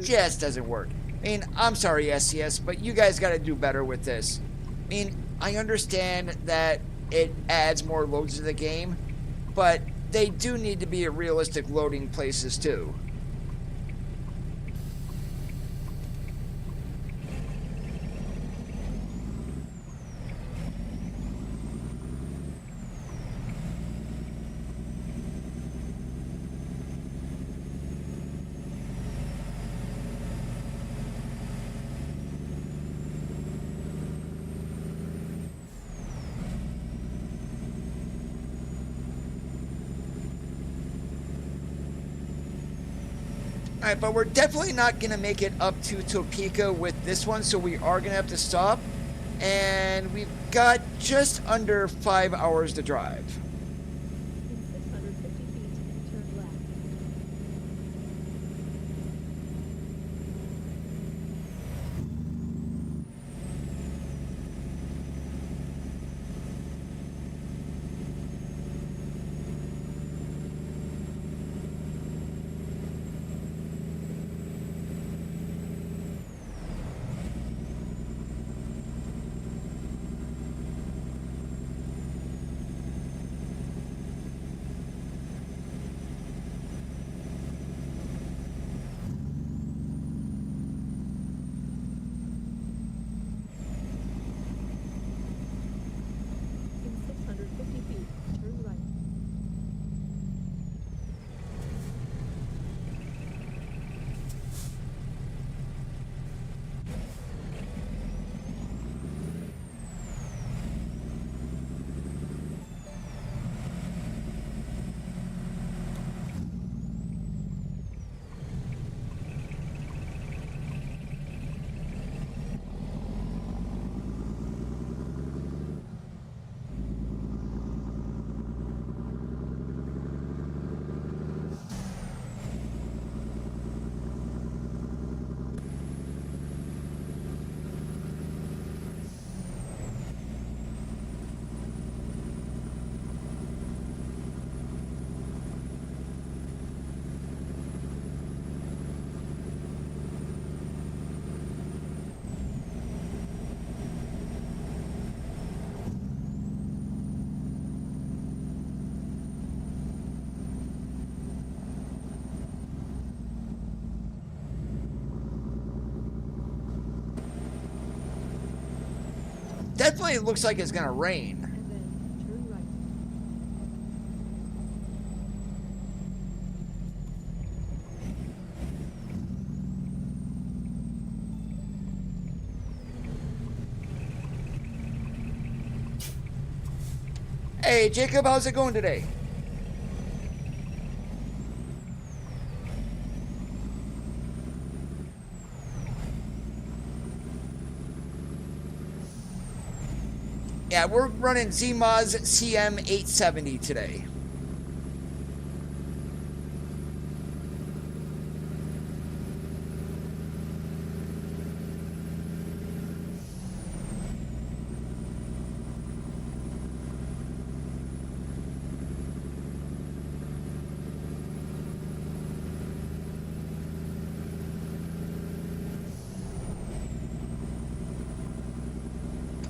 just doesn't work. I mean, I'm sorry, SCS, but you guys got to do better with this. I mean, I understand that it adds more loads to the game, but they do need to be at realistic loading places too. Alright, but we're definitely not going to make it up to Topeka with this one, so we are going to have to stop. And we've got just under 5 hours to drive. In 650 feet, turn left. definitely looks like it's gonna rain. and then turn right. Hey, Jacob, how's it going today? Yeah, we're running ZMOZ CM870 today.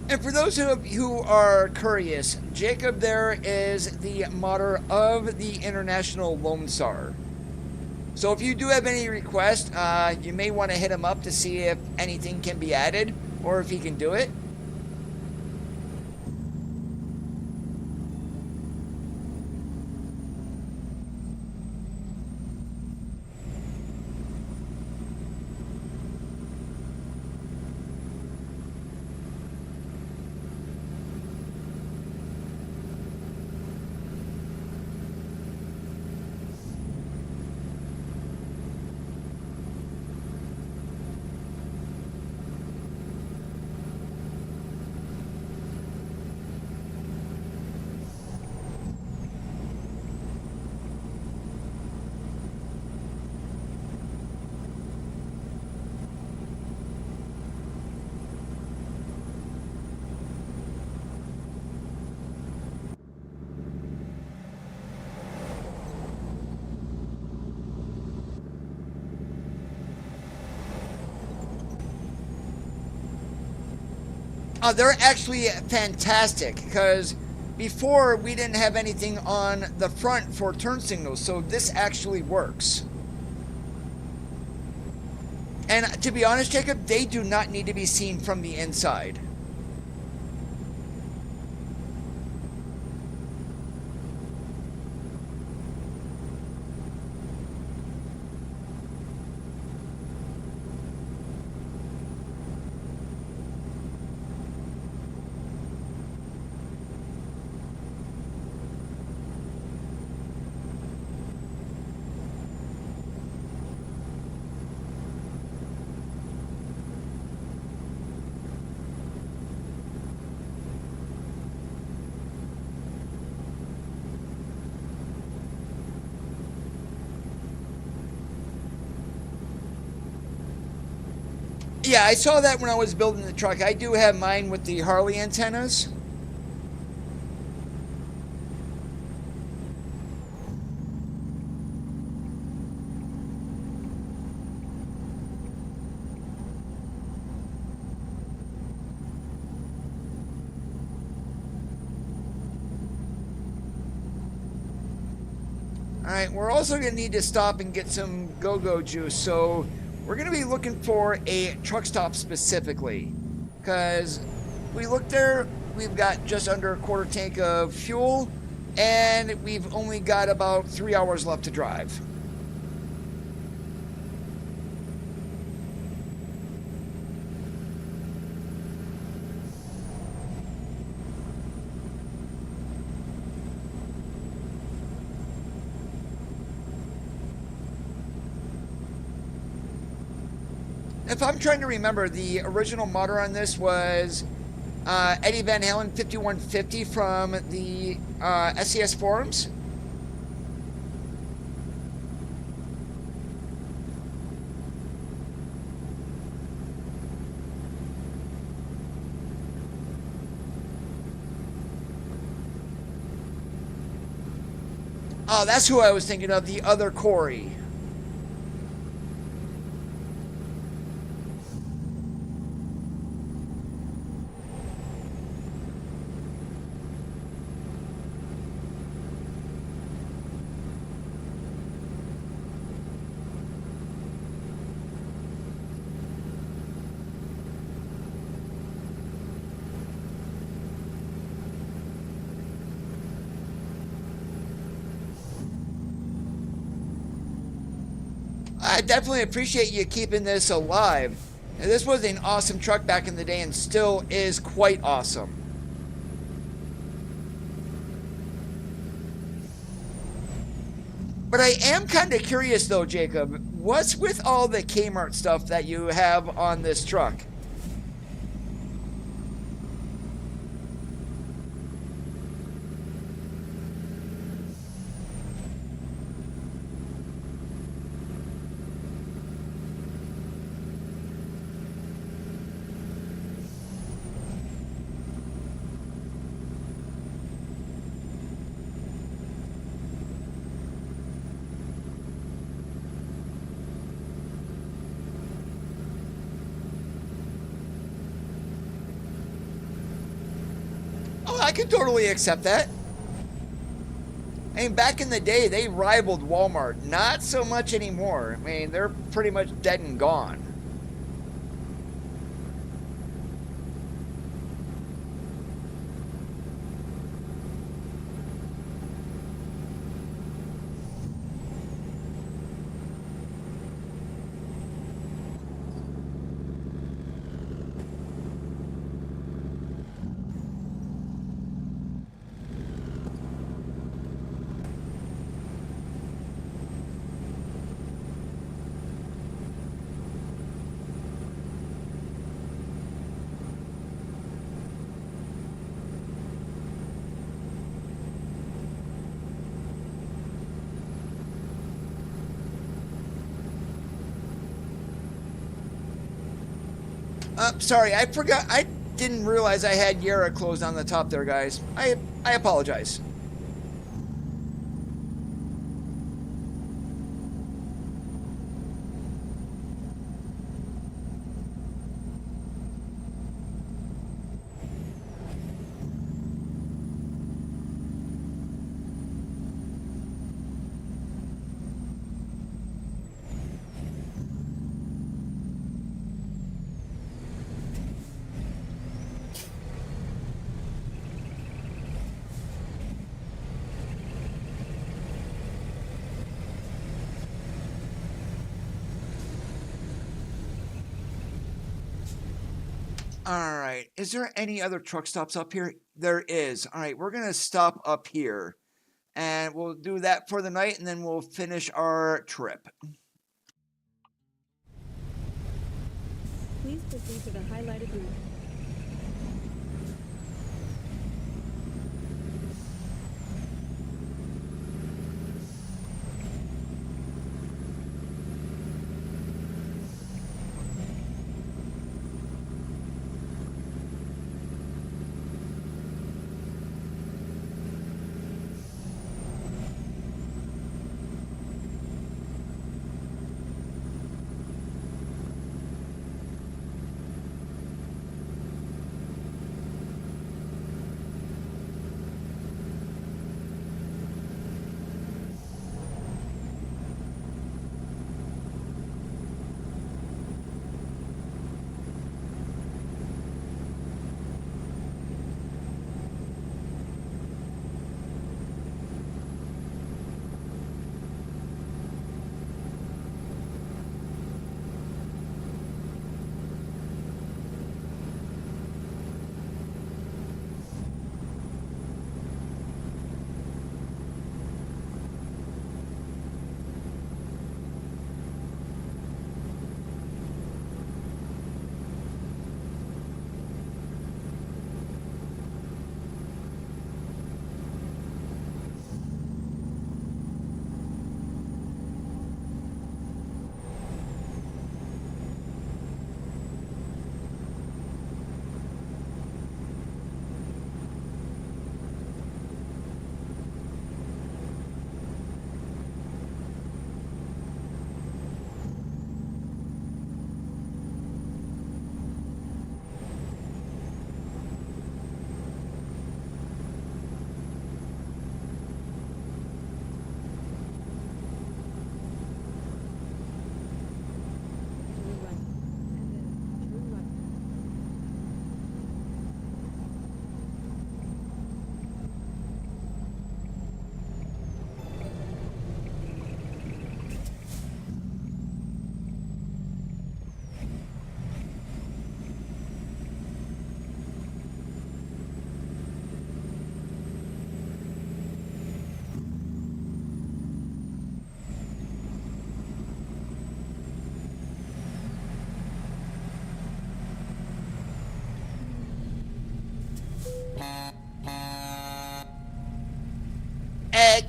And for those of you who are curious, Jacob there is the modder of the International Lone Star. So if you do have any requests, you may want to hit him up to see if anything can be added or if he can do it. They're actually fantastic because before we didn't have anything on the front for turn signals, so this actually works. And to be honest, Jacob, they do not need to be seen from the inside. Yeah, I saw that when I was building the truck. I do have mine with the Harley antennas. Alright, we're also going to need to stop and get some go-go juice, so we're going to be looking for a truck stop specifically, because we looked there, we've got just under a quarter tank of fuel, and we've only got about 3 hours left to drive. If I'm trying to remember, the original modder on this was Eddie Van Halen 5150 from the SES forums. Oh, that's who I was thinking of, the other Corey. I definitely appreciate you keeping this alive. This was an awesome truck back in the day and still is quite awesome. But I am kind of curious though, Jacob, what's with all the Kmart stuff that you have on this truck? Oh, I can totally accept that. I mean, back in the day, they rivaled Walmart. Not so much anymore. I mean, they're pretty much dead and gone. Sorry, I forgot. I didn't realize I had Yara closed on the top there, guys. I apologize. All right. Is there any other truck stops up here? There is. All right. We're going to stop up here. And we'll do that for the night, and then we'll finish our trip. Please proceed to the highlighted route.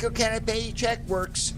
Echo canopy check works.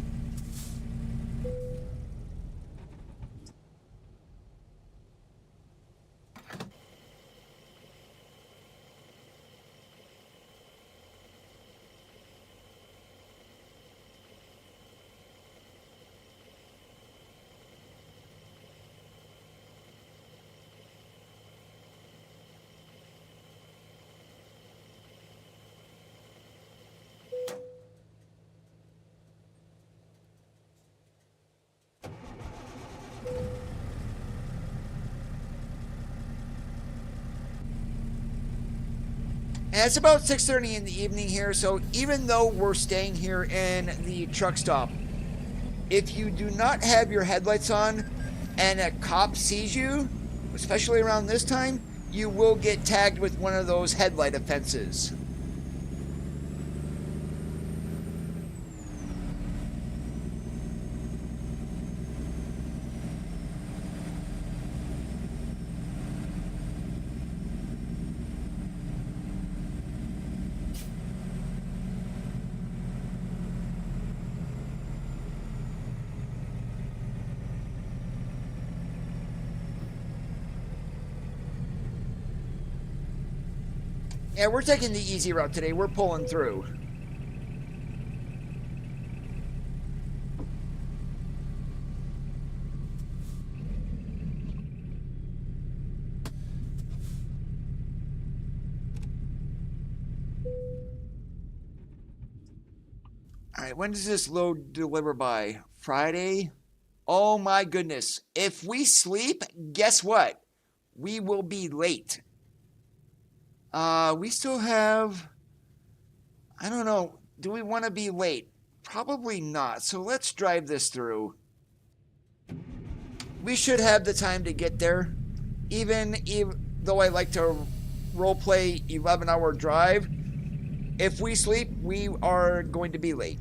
And it's about 6:30 in the evening here, so even though we're staying here in the truck stop, if you do not have your headlights on and a cop sees you, especially around this time, you will get tagged with one of those headlight offenses. Yeah, we're taking the easy route today. We're pulling through. All right, when does this load deliver by? Friday? Oh my goodness. If we sleep, guess what? We will be late. We still have, I don't know, do we want to be late? Probably not, so let's drive this through. We should have the time to get there, even though I like to roleplay 11-hour drive. If we sleep, we are going to be late.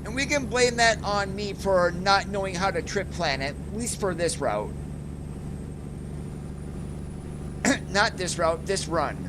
And we can blame that on me for not knowing how to trip plan, at least for this route. Not this route, this run.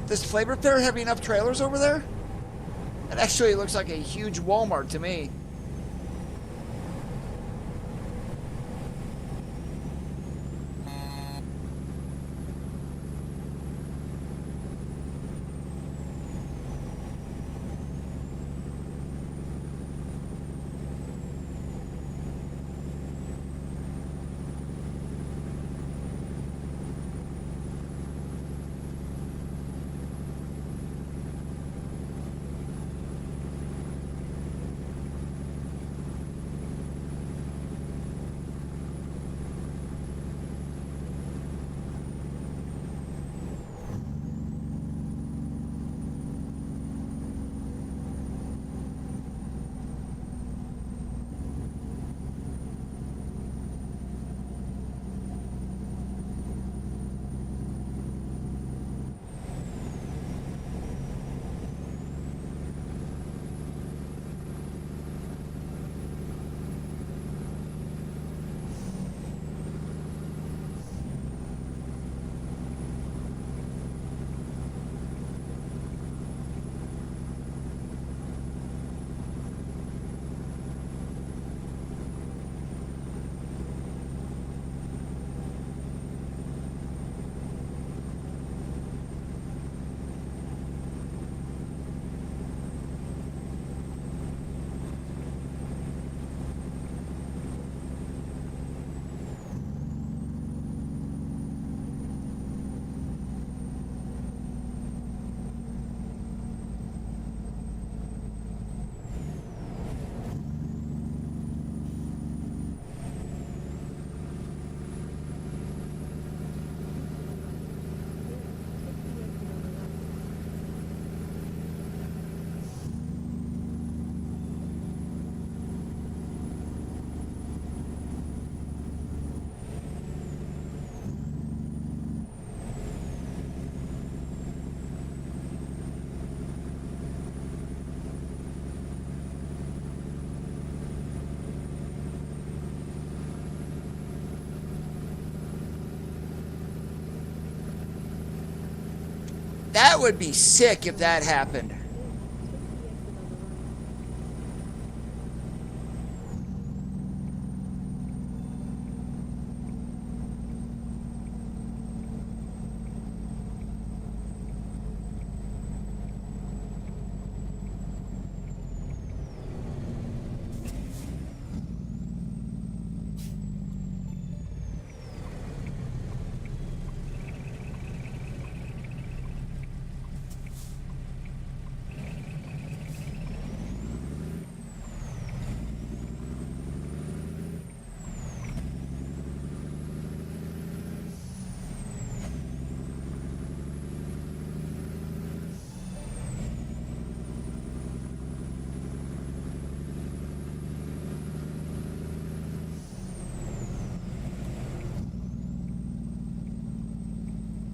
Does Flavor Fair have enough trailers over there? It actually looks like a huge Walmart to me. That would be sick if that happened.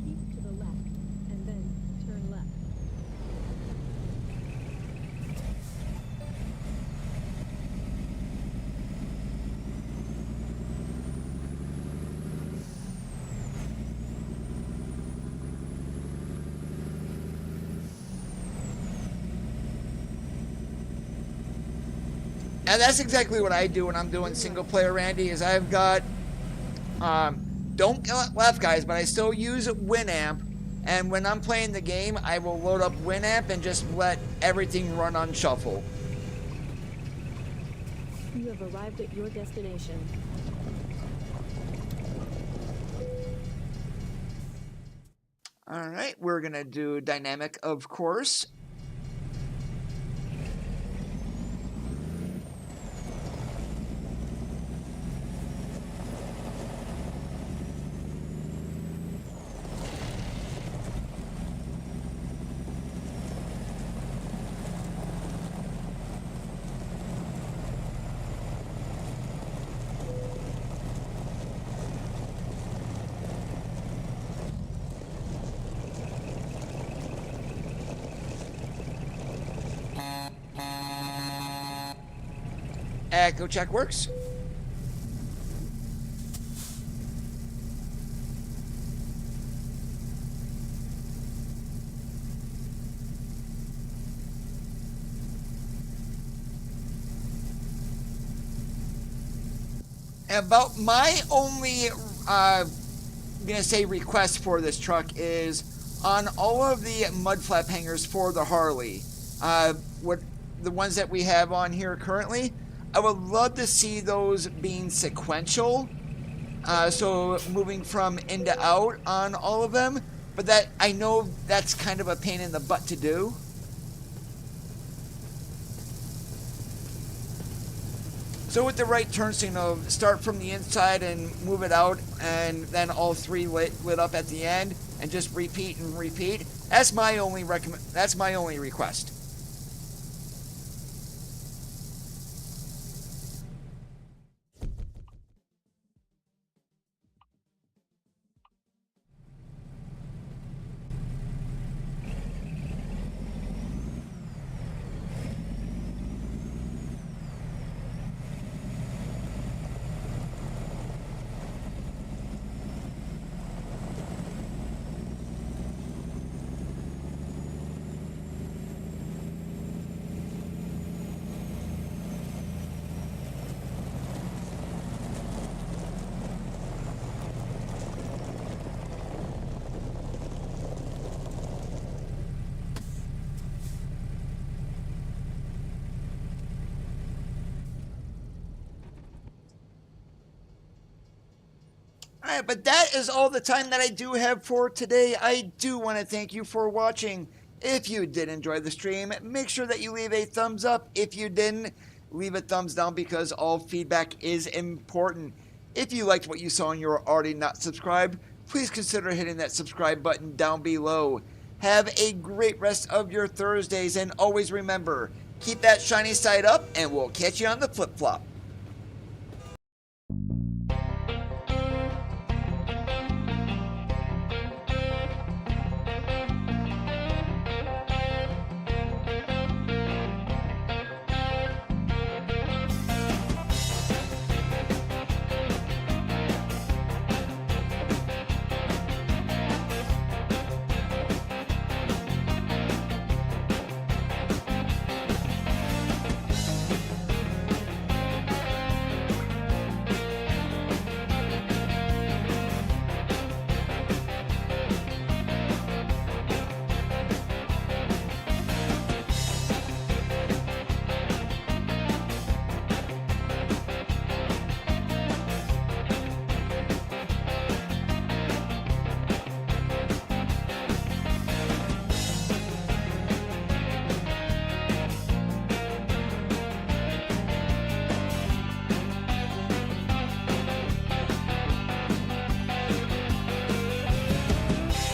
Keep to the left, and then turn left. And that's exactly what I do when I'm doing single player, Randy, is I've got, don't get left, guys, but I still use Winamp. And when I'm playing the game, I will load up Winamp and just let everything run on shuffle. You have arrived at your destination. All right, we're going to do dynamic, of course. Echo check works. About my only, I'm gonna say request for this truck is on all of the mud flap hangers for the Harley. What the ones that we have on here currently, I would love to see those being sequential. So moving from in to out on all of them, but that I know that's kind of a pain in the butt to do. So with the right turn signal, start from the inside and move it out, and then all three lit up at the end, and just repeat and repeat. That's my only That's my only request. Alright, but that is all the time that I do have for today. I do want to thank you for watching. If you did enjoy the stream, make sure that you leave a thumbs up. If you didn't, leave a thumbs down because all feedback is important. If you liked what you saw and you're already not subscribed, please consider hitting that subscribe button down below. Have a great rest of your Thursdays, and always remember, keep that shiny side up, and we'll catch you on the flip-flop.